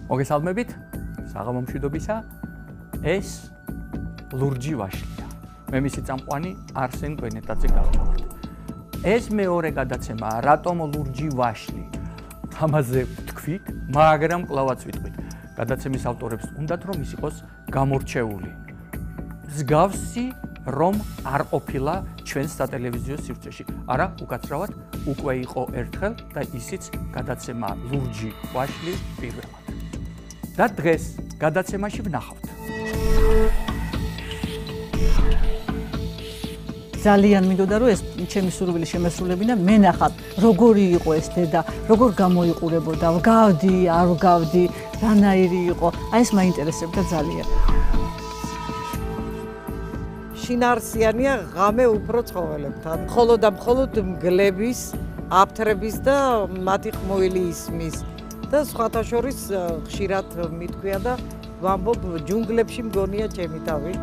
მოგესალმებით, საღამო მშვიდობისა, ეს ლურჯი ვაშლია. მე მისი წამყვანი არსენ გვენეტაძე გავხართ. ეს მეორე გადაცემაა, რატომ ლურჯი ვაშლი? ამაზე ვთქვით, მაგრამ კლავაც ვიტყვით. გადაცემის ავტორებს უნდათ რომ ის იყოს გამორჩეული. მსგავსი რომ არ ყოფილა ჩვენს სატელევიზიო სივრცეში. არა, უკაცრავად უკვე იყო ერთხელ და ისიც გადაცემა ლურჯი ვაშლი პირველად. და დღეს გადაცემაში ვნახავთ. ძალიან მინდოდა რომ ეს ჩემი სურვილი შემესრულებინა, მე ნახავ როგორი იყო ეს დედა, როგორ გამოიყურებოდა, ვგავდი, არ ვგავდი, რანაირი იყო. აი ეს მაინტერესებდა ძალიან. შინაარსიანია ღამე უფრო ცხოველებთან. მხოლოდ და მხოლოდ მგლების, აფთრების და მათი ხმოვილი ისმის. და სხვათა შორის ხშირად მithქვია და ვამბობ ჯუნგლებში მგონია ჩემი თავი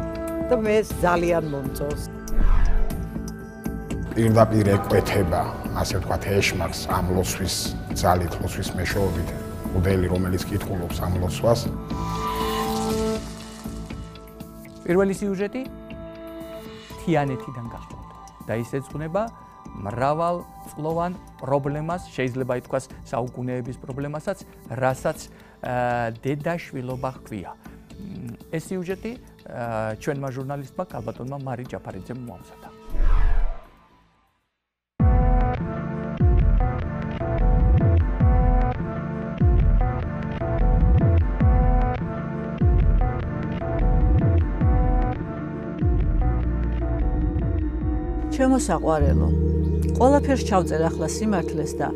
და მე ეს ძალიან მომწონს. პირდაპირ ეკვეთება, ასე ვთქვათ, ეშმაკს ამ ლოცვის ძალით, ლოცვის მეშვეობით, მოდელი, რომელიც კითხულობს ამ ლოცვას. პირველი სიუჟეტი თიანეთიდან გახლავთ და ის ეძღვნება მრავალ წლოვან პრობლემას, შეიძლება ითქვას საუკუნეების პრობლემასაც, რასაც დედა-შვილობა ჰქვია. ეს სიუჟეტი ჩვენმა ჟურნალისტმა ქალბატონმა მარი ჯაფარიძემ მოამზადა. ჩემო საყვარელო, ყველაფერს ჩავწერ ახლა სიმართლეს და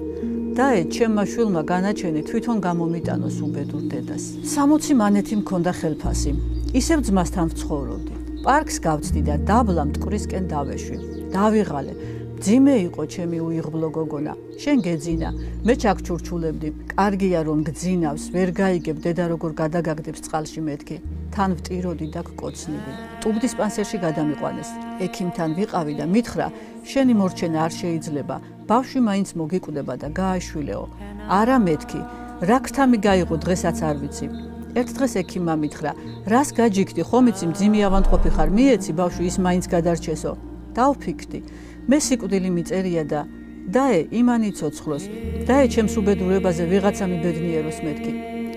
დაე ჩემმა შვილმა განაჩენი თვითონ გამომიტანოს უბედურ დედას. 60 მანეთი მქონდა ხელფასი. ისევ ძმასთან ვცხოვრობდი. პარკს გავწდი და დაბლა მტკვრისკენ დავეშვი. დავიღალე. ძიმე იყო ჩემი უიღბლო გოგონა. შენ გეძინა, მე ჩაგჩურჩულებდი. კარგია რომ გძინავს, ვერ გაიგებ დედა როგორ გადაგაგდებს წყალში მეთქი. თან ვტიროდი და გკოცნიდი. ტუბდისპანსერში გადამიყვანეს. ექიმთან ვიყავი და მითხრა, შენი მორჩენა არ შეიძლება. ბავშვი მაინც მოგიკვდება და გააშვილეო. არა მეთქი, რა ქთამი გაიღო დღესაც არ ვიცი. ერთ დღეს ექიმმა მითხრა, რას გაჯიქდი, ხომ იცი მძიმე ავადმყოფი ხარ, მიეცი ბავშვი ის მაინც გადარჩესო. დავფიქრდი. მე სიკვდილი მიწერია და დაე იმანი ცოცხლოს. დაე ჩემს უბედურებაზე ვიღაცა მიბედნიეროს მეთქი.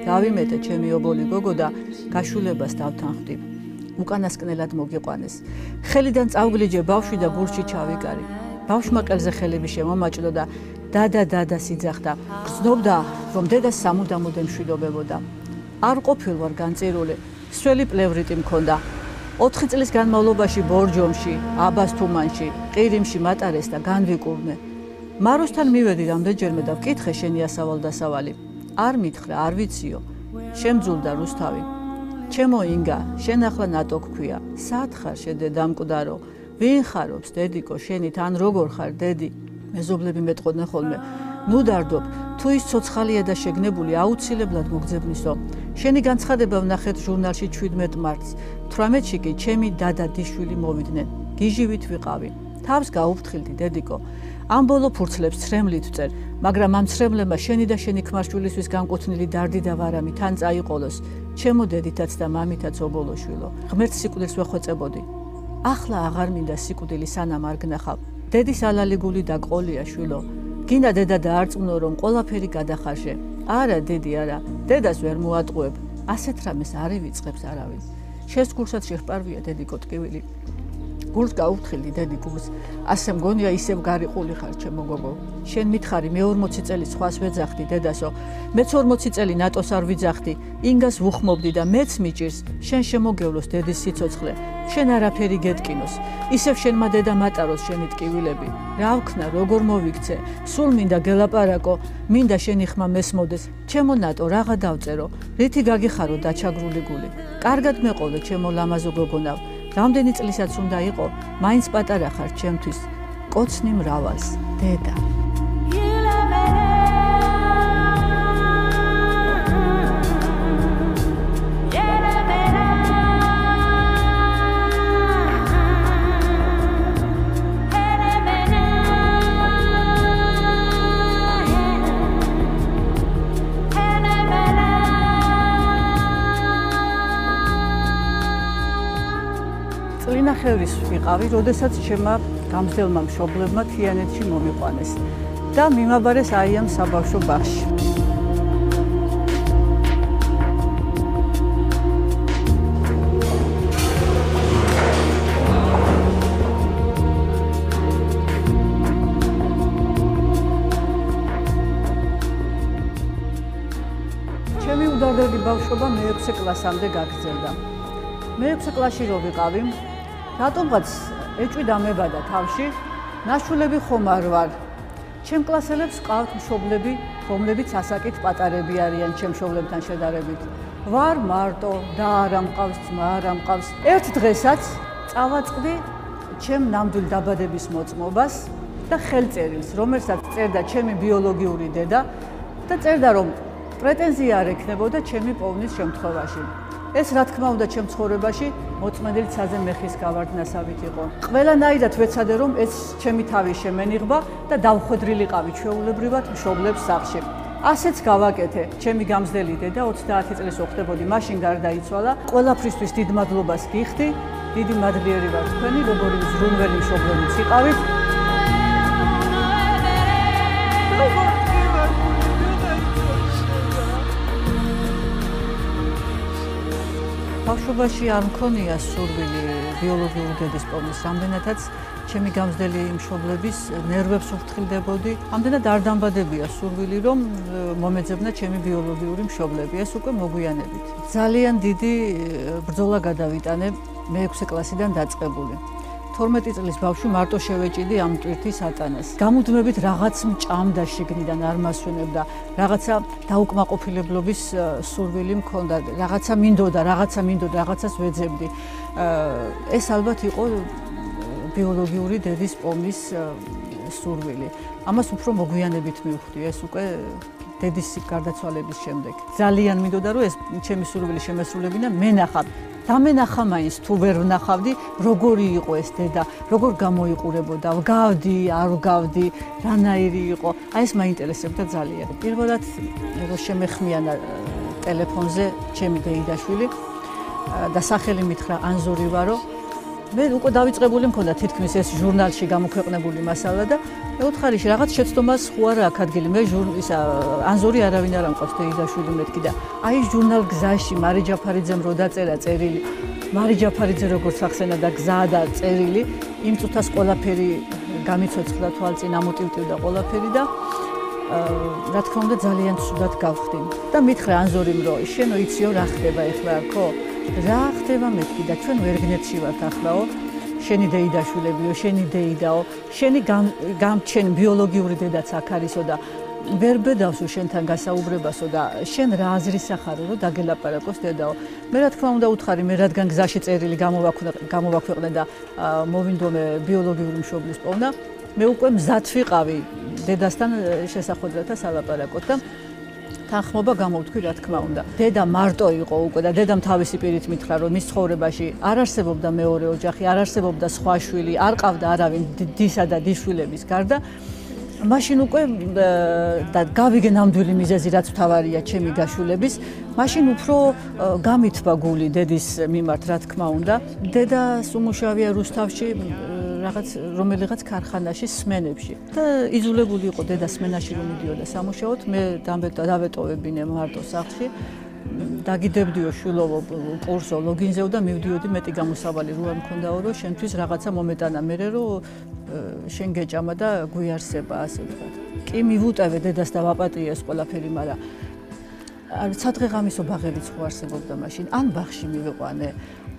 გავიმეტე ჩემი ობოლი გოგო და გაშულებას დავთანხმდი. უკანასკნელად მოგიყვანეს. ხელიდან წავგლიჯე ბავშვი და ბურჩი ჩავიკარი. ბავშვმა ყელზე ხელები შემომაჭდო და დადა სიძახდა. გრძნობდა რომ დედას სამუდამოდ ემშვიდობებოდა. არ ყოფილ ვარ განწირული, სველი პლევრიტი მქონდა. 4 წლის განმავლობაში ბორჯომში, აბასთუმანში, ყირიმში მატარეს და განვიკურნე. მაროსთან მივედი რამდენჯერმე და ვკითხე შენი ასავალ-დასავალი. არ მითხრა, არ ვიციო. შემძულდა რუსთავი. ჩემო ინგა, შენ ახლა ნატო გქვია. სად ხარ შედედა მკვდარო? ვინ ხარობს დედიკო შენი თან როგორ ხარ დედი? მეზობლები მეტყოდნენ ხოლმე. ნუ დარდობ, თუ ის ცოცხალია და შეგნებული აუცილებლად მოგძებნისო. შენი განცხადება ვნახეთ ჟურნალში 17 მარტს. 18-ში კი ჩემი დადადიშვილი მოვიდნენ. გიჟივით ვიყავი. თავს გაუფრთხილდი დედიკო. ამ ბოლო ფურცლებს ცრემლით ვწერ, მაგრამ ამ ცრემლებმა შენი და შენი ქმარშვილისთვის განკუთვნილი დარდი და ვარამი თან წაიყოლოს. ჩემო დედითაც და მამითაც ობოლო შვილო. ღმერთს სიკვდილს ვეხვეწებოდი. ახლა აღარ მინდა სიკვდილი სანამ არ გნახავ. დედის ალალი გული და ყოლია შვილო. გინდა დედა დაარწმუნო რომ ყველაფერი გადახარშე. არა დედი არა, დედას ვერ მოატყუებ. ასეთ რამეს არ ივიწყებს არავინ. შენს გულსაც შეჰპარვია დედიკო ტკივილი. გულს გაუფრთხილდი დედი გულს. ასე მგონია ისევ გარიყული ხარ ჩემო გოგო. შენ მითხარი მე 40 წელი სხვას ვეძახდი დედასო. მეც 40 წელი ნატოს არ ვიძახდი. ინგას ვუხმობდი და მეც მიჭირს. შენ შემოგევლოს დედის სიცოცხლე. შენ არაფერი გეტკინოს. ისევ შენმა დედა მატაროს შენი ტკივილები. რა ვქნა, როგორ მოვიქცე? სულ მინდა გელაპარაკო, მინდა შენი ხმა მესმოდეს. ჩემო ნატო, რაღა დავწერო. რითი გაგიხარო დაჩაგრული გული. კარგად მეყოლე ჩემო ლამაზო გოგონავ. რამდენი წლისაც უნდა იყო, მაინც პატარა ხარ ჩემთვის. კოცნი მრავალს, დედა. არახევრის ვიყავი, როდესაც ჩემმა გამზრდელმა მშობლებმა თიანეთში მომიყვანეს და მიმაბარეს აი ამ საბავშვო ბაღში. ჩემი უდარდელი ბავშვობა მე-6 კლასამდე გაგრძელდა. მე-6 კლასში რო ვიყავი, რატომღაც ეჭვი დამებადა თავში, ნაშულები ხომ არ ვარ. ჩემ კლასელებს ყავთ მშობლები, რომლებიც ასაკით პატარები არიან ჩემ მშობლებთან შედარებით. ვარ მარტო და არა მყავს ძმა, არა მყავს. ერთ დღესაც წავაწყდი ჩემ ნამდვილ დაბადების მოწმობას და ხელწერილს, რომელსაც წერდა ჩემი ბიოლოგიური დედა და წერდა რომ პრეტენზია არ ექნებოდა ჩემი პოვნის შემთხვევაში. ეს რა თქმა უნდა ჩემ ცხოვრებაში მოწმენდილი ცაზე მეხის გავარდნასავით იყო. ყველანაირად ვეცადე რომ ეს ჩემი თავი შემენიღბა და დავხვედრილიყავი ჩვეულებრივად მშობლებს სახლში. ასეც გავაკეთე. ჩემი გამზრდელი დედა 30 წლის ოქტომბერი მაშინ გარდაიცვალა. ყველაფრისთვის დიდ მადლობას გიხდი. დიდი მადლიერი ვარ თქვენი, როგორი ზრუნველი მშობლებიც იყავით. ბავშვობაში არ მქონია სურვილი ბიოლოგიური დედის პოვნის, რამდენადაც ჩემი გამზრდელი მშობლების ნერვებს ვფრთხილდებოდი, ამდენად არ დამბადებია სურვილი, რომ მომეძებნა ჩემი ბიოლოგიური მშობლები, ეს უკვე მოგვიანებით. ძალიან დიდი ბრძოლა გადავიტანე მე-6 კლასიდან დაწყებული. 12 წლის ბავშვი მარტო შევეჭიდი ამ ტვირთის ატანას. გამუდმებით რაღაც მჭამდა შიგნიდან, არ მასვენებდა, რაღაცა დაუკმაყოფილებლობის სურვილი მქონდა, რაღაცა მინდოდა, რაღაცას ვეძებდი. ეს ალბათ იყო ბიოლოგიური დედის პოვნის სურვილი. ამას უფრო მოგვიანებით მივხვდი, ეს უკვე დედის გარდაცვალების შემდეგ. ძალიან მინდოდა რომ ეს ჩემი სურვილი შემესრულებინა, მენახა. დამენახა მაინც თუ ვერ ვნახავდი, როგორი იყო ეს დედა, როგორ გამოიყურებოდა, ვგავდი, არ ვგავდი, რანაირი იყო. აი ეს მაინტერესებდა ძალიან. პირველად რო შემეხმიანა ტელეფონზე ჩემი დეიდაშვილი და სახელი მითხრა ანზორი ვარო. მე უკვე დავიწყებული მქონდა თითქმის ეს ჟურნალში გამოქვეყნებული მასალა და მეუთხარიში რაღაც შეცდომას ხო არა აქ ადგილი. მე ანზორი არავინ არ ამყავს დეიდაშვილი მეთქი და აი ჟურნალ გზაში მარი ჯაფარიძემ რო დაწერა წერილი. მარი ჯაფარიძე როგორც ახსენა და გზა და წერილი, იმ წუთას ყველაფერი გამიცოცხლა თვალწინ, ამოტივტივდა ყველაფერი და რა თქმა უნდა ძალიან ცუდად გავხდი. და მითხრა ანზორიმ რომ შენო იციო რა ხდება ეხლა ხო? რა ხდება მეთქი და ჩვენ ვერგნეთში ვართ ახლაო. შენი დეიდაშვილებიო, შენი დეიდაო, შენი გამჩენი ბიოლოგიური დედაც აქ არისო და ვერ ბედავსო შენთან გასაუბრებასო და შენ რა აზრის ახარო რომ დაგელაპარაკოს დედაო. მე რა თქმა უნდა უთხარი, მე რადგან გზაში წერილი გამოვაქვეყნე და მოვინდომე ბიოლოგიური მშობლის პოვნა, მე უკვე მზად ვიყავი დედასთან შესახვედრათა სალაპარაკოთ და თანხმობა გამოვთქვი რა თქმა უნდა. დედა მარტო იყო უკვე და დედამ თავისი პირით მითხრა რომ მის ცხოვრებაში არ არსებობდა მეორე ოჯახი, არ არსებობდა სხვა შვილი, არ ყავდა არავინ დისა და დიშვილების გარდა. მაშინ უკვე და გავიგე ნამდვილი მიზეზი რაც მთავარია ჩემი გაშულების, მაშინ უფრო გამithვა გული დედის მიმართ რა თქმა უნდა. დედას უმუშავია რუსთავში რომელიღაც ქარხანაში სმენებში და იზოლებული იყო დედა სმენაში რომ მიდიოდა სამუშაოდ. მე დავეტოვებინე მარტო სახლში, დაგიდებდიო შვილოვო კურსო ლოგინზეო და მივდიოდი მეტი გამოსავალი რო არ მქონდაო რომ შენთვის რაღაცა მომეტანა მერე რომ შენ გეჭამა და გვიარსება ასე ვთქვათ. კი მივუტევე დედას და ვაპატიე ეს ყველაფერი, მაგრამ სადღეღამისო ბაღებიც ხო არსებობდა მაშინ, ან ბაღში მივიყვანე,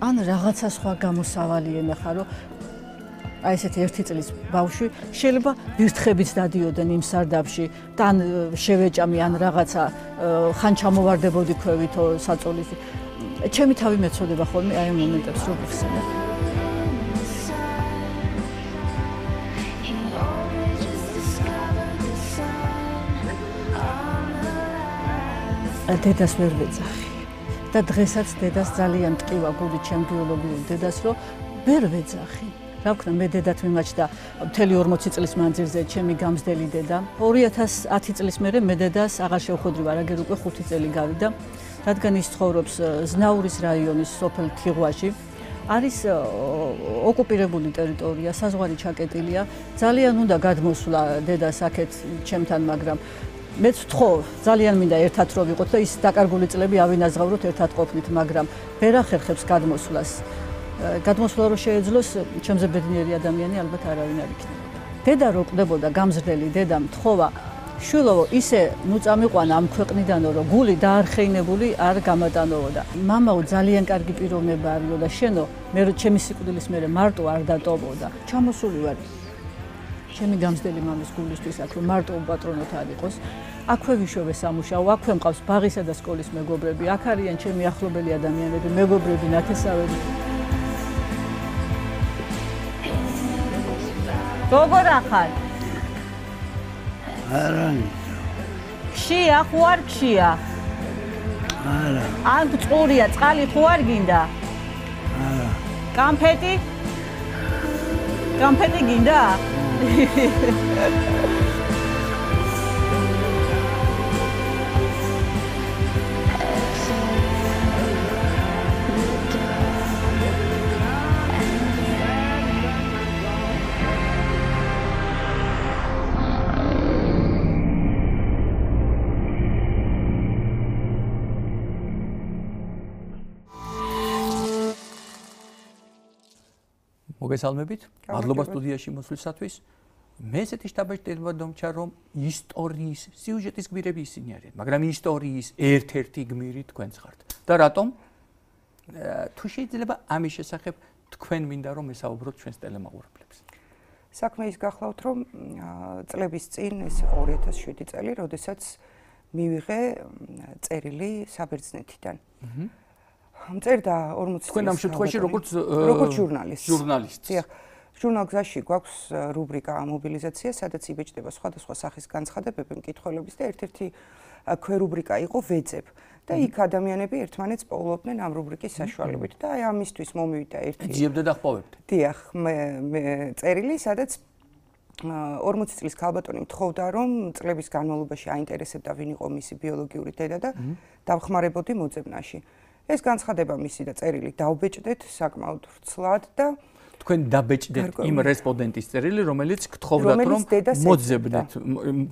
ან რაღაცა სხვა გამოსავალი ენახა რომ აი ესეთი 1 წლის ბავშვი შეიძლება ვირთხებიც დადიოდნენ იმ სარდაფში და ან შევეჭამი ან რაღაცა ხან ჩამოვარდებოდი ქვევითო საწოლის. ჩემი თავი მეცოდება ხოლმე აი ამ მომენტებს რო ვიხსენებ. დედას ვერ ვეძახი და დღესაც დედას ძალიან ტკივა გული ჩემ ბიოლოგიურ დედას რომ ვერ ვეძახი. რა ვქნა, მე დედათ მიმაჩნდა მთელი 40 წლის მანძილზე ჩემი გამზრდელი დედა. 2010 წლის მერე მე დედას აღარ შევხვედრი ვარ, აგერ უკვე 5 წელი გავიდა, რადგან ის ცხოვრობს ზნაურის რაიონის სოფელ თიღვაში. არის ოკუპირებული ტერიტორია, საზღვარი ჩაკეტილია. ძალიან უნდა გადმოსვლა დედას აქეთ ჩემთან, მაგრამ მეც ვთხოვ, ძალიან მინდა ერთად რო ვიყოთ და ის დაკარგული წლები ავინაზღავროთ ერთად ყოფნით, მაგრამ ვერ ახერხებს გადმოსვლას. გადმოსვლა რო შეეძლოს, ჩემზე ბედნიერი ადამიანი ალბათ არავინ არ იქნებოდა. დედა რო კვდებოდა გამზრდელი დედა მთხოვა, შვილო ისე წამიყვანა ამ ქვეყნიდანო, რომ გული დაარხეინებული არ გამატანოოდა. მამაო ძალიან კარგი პიროვნება არისო და შენო მე ჩემი სიკვდილის მერე მარტო არ დატოვოდა. ჩამოსული ვარ ჩემი გამზრდელი მამის გულისთვის აქ რომ მარტო უპატრონოთ არ იყოს. აქვე ვიშოვე სამუშაო, აქვე მყავს ბაღისა და სკოლის მეგობრები, აქ არიან ჩემი ახლობელი ადამიანები, მეგობრები, ნათესავები. როგორ ახარ? არა. ქშია, ხო არ ქშია? არა. ან წყურია, წყალი ხო არ გინდა? არა. კამფეტი? კამფეტი გინდა? მოგესალმებით. მადლობა სტუდიაში მოსვლისათვის. მე ესეთი შთაბეჭდილება დამჭა, რომ ისტორიის, სიუჟეტის გმირები ისინი არიან, მაგრამ ისტორიის ერთ-ერთი გმირი თქვენც ხართ. და რატომ? თუ შეიძლება ამის შესახებ თქვენ მინდა რომ ესაუბროთ ჩვენს ტელემაყურებლებს. საქმე ის გახლავთ, რომ წლების წინ, ეს 2007 წელი, როდესაც მივიღე წერილი საბერძნეთიდან. წერდა 40 წლის. თქვენ ამ შემთხვევაში როგორც ჟურნალისტი. ჟურნალისტი. ჟურნალ გზაში გვაქვს რუბრიკა მობილიზაცია, სადაც იბეჭდება სხვადასხვა სახის განცხადებები, მკითხველების და ერთ-ერთი ქვერუბრიკა იყო ვეძებ. და იქ ადამიანები ერთმანეთს პოულობდნენ ამ რუბრიკის საშუალებით და აი ამისთვის მომივიდა ერთი. ძიებდა და ხვავებდა. დიახ, მე წერილი, სადაც 40 წლის ქალბატონი მთხოვდა, რომ წლების განმავლობაში აინტერესებდა ვინ იყო მისი ბიოლოგიური დედა და დავხმარებოდი მოძებნაში. ეს განცხადება მისი და წერილი დავბეჭდეთ საკმაოდ ვრცლად და თქვენ დაბეჭდეთ იმ რესპონდენტის წერილი, რომელიც გთხოვდათ რომ მოძებნეთ,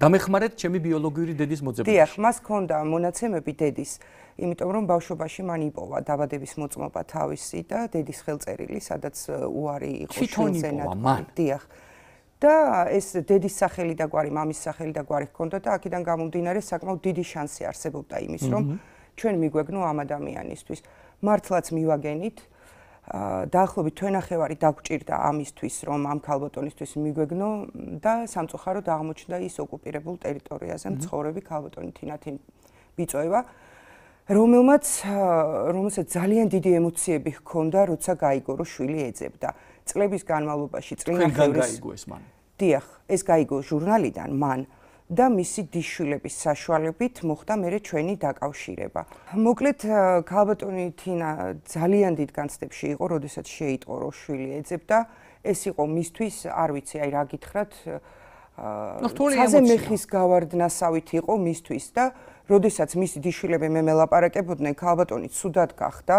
დამეხმარეთ ჩემი ბიოლოგიური დედის მოძებნაში. დიახ, მას ჰქონდა მონაცემები დედის, იმიტომ რომ ბავშვობაში მან იპოვა დაბადების მოწმობა თავისი და დედის ხელწერილი, სადაც უარი იყო შვილზე ნათქვამი. დიახ. და ეს დედის სახელი და გვარი, მამის სახელი და გვარი ჰქონდა და აქედან გამომდინარე საკმაოდ დიდი შანსი არსებობდა იმის, რომ ჩვენ მიგვეგნო ამ ადამიანისთვის. მართლაც მივაგენით, დაახლოებით თვენახევარი დაგვჭირდა ამისთვის, რომ ამ ქალბატონისთვის მიგვეგნო და სამწუხაროდ აღმოჩნდა ის ოკუპირებულ ტერიტორიაზე მცხოვრები ქალბატონი თინათინ ბიწოევა, რომელსაც ძალიან დიდი ემოციები ჰქონდა, როცა გაიგო, რომ შვილი ეძებდა. წლების განმავლობაში წლინახევრის გაიგო ეს მან. დიახ, ეს გაიგო ჟურნალიდან მან. და მისი დიშვილების საშუალებით მოხდა მერე ჩვენი დაკავშირება. მოკლედ, ქალბატონი თინა ძალიან დიდ განცდებში იყო, როდესაც შეიტყო, რომ შვილი ეძებდა. ეს იყო მისთვის, არ ვიცი, აი რა გითხრათ, ცაზე მეხის გავარდნასავით იყო მისთვის და როდესაც მისი დიშვილები მე მელაპარაკებოდნენ, ქალბატონი ცუდად გახდა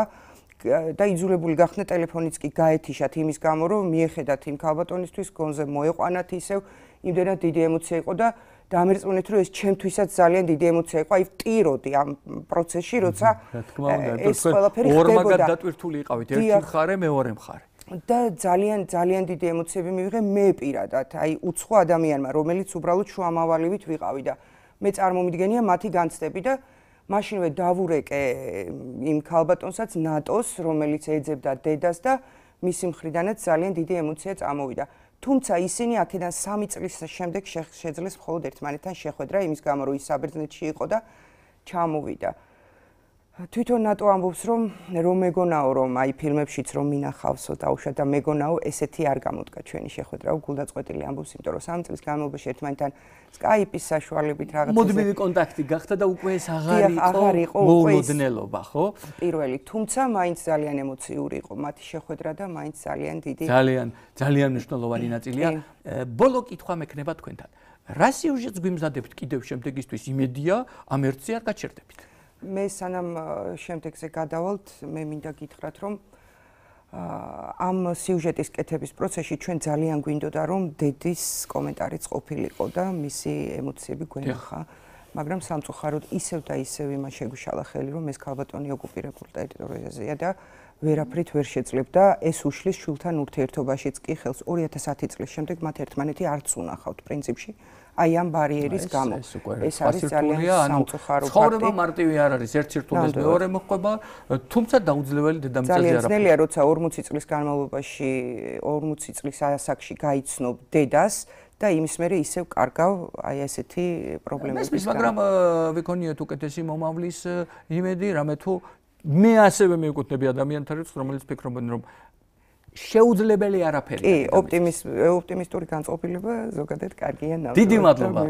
და იძულებული გახდა ტელეფონიც კი გაეთიშათ იმის გამო, რომ მიეხედათ იმ ქალბატონისთვის, გონზე მოეყვანათ ისევ, იმდენად დიდი ემოცია იყო და დამერწმუნეთ, რომ ეს ჩემთვისაც ძალიან დიდი ემოცია იყო, აი ვტიროდი ამ პროცესში, როცა ეს ყველაფერი ხდებოდა. ორმაგად დატვირთული იყავით, ერთი მხარე, მეორე მხარე. და ძალიან დიდი ემოციები მივიღე მე პირადად, აი უცხო ადამიანმა, რომელიც უბრალოდ შუამავალივით ვიყავი და მე წარმომიდგენია მათი განცდები და მაშინვე დავურეკე იმ ქალბატონსაც ნატოს, რომელიც ეძებდა დედას და მისი მხრიდანაც ძალიან დიდი ემოცია წამოვიდა. თუმცა ისინი აქედან 3 წლის შემდეგ შეძლეს მხოლოდ ერთმანეთთან შეხვედრა, იმის გამო რომ ის საბერძნეთში იყო და ჩამოვიდა. თვითონ ნატო ამბობს, რომ მეგონაო, რომ აი ფილმებშიც რომ მინახავსო დაუშვათ და მეგონაო, ესეთი არ გამოდგა ჩვენი შეხვედრა, გულდაწყვეტილი ამბობს, იმიტომ რომ 3 წლის განმავლობაში ერთმანეთთან Skype-ის საშუალებით რაღაცა მუდმივი კონტაქტი გახდა და უკვე ეს აღარ იყო მოულოდნელობა, ხო? პირველი, თუმცა მაინც ძალიან ემოციური იყო მათი შეხვედრა და მაინც ძალიან დიდი. ძალიან მნიშვნელოვანი ნაწილია. ბოლო კითხვა მექნება თქვენთან. რა სიუჟეტს გვიმზადებთ კიდევ შემდეგისთვის? იმედია, ამ ერთზე არ გაჩერდებით. მე სანამ შემდეგზე გადავალთ, მე მინდა გითხრათ, რომ ამ სიუჟეტის კეთების პროცესში ჩვენ ძალიან გვინდოდა რომ დედის კომენტარიც ყოფილიყო და მისი ემოციები გვენახა. მაგრამ სამწუხაროდ ისევ და ისევ იმას შეგვიშალა ხელი რომ ეს ქალბატონი ოკუპირებულ ტერიტორიაზეა და ვერაფრით ვერ შეძლებდა ეს უშლის შვილთან ურთიერთობაშიც კი ხელს 2010 წლის შემდეგ მათ ერთმანეთი არც უნახავთ პრინციპში აი ამ ბარიერის გამო ეს არის ძალიან სამწუხარო ფაქტი ცხოვრება მარტივი არ არის ერთ სირთულეს მეორე მოხვება თუმცა დაუძლეველი დედამიწაზე არ არის ძალიან ძნელია როცა 40 წლის განმავლობაში 40 წლის ასაკში გაიცნობ დედას და იმის მერე ისევ კარგავ აი ესეთი პრობლემების მაგრამ ვიქონიეთ უკეთესი მომავლის იმედი რამე თუ მე ასევე მეკუთვნები ადამიანთა რიცხვს რომელიც ფიქრობენ რომ შეუძლებელი არაფერია კი ოპტიმისტური განწყობილება ზოგადად კარგია ნამდვილად დიდი მადლობა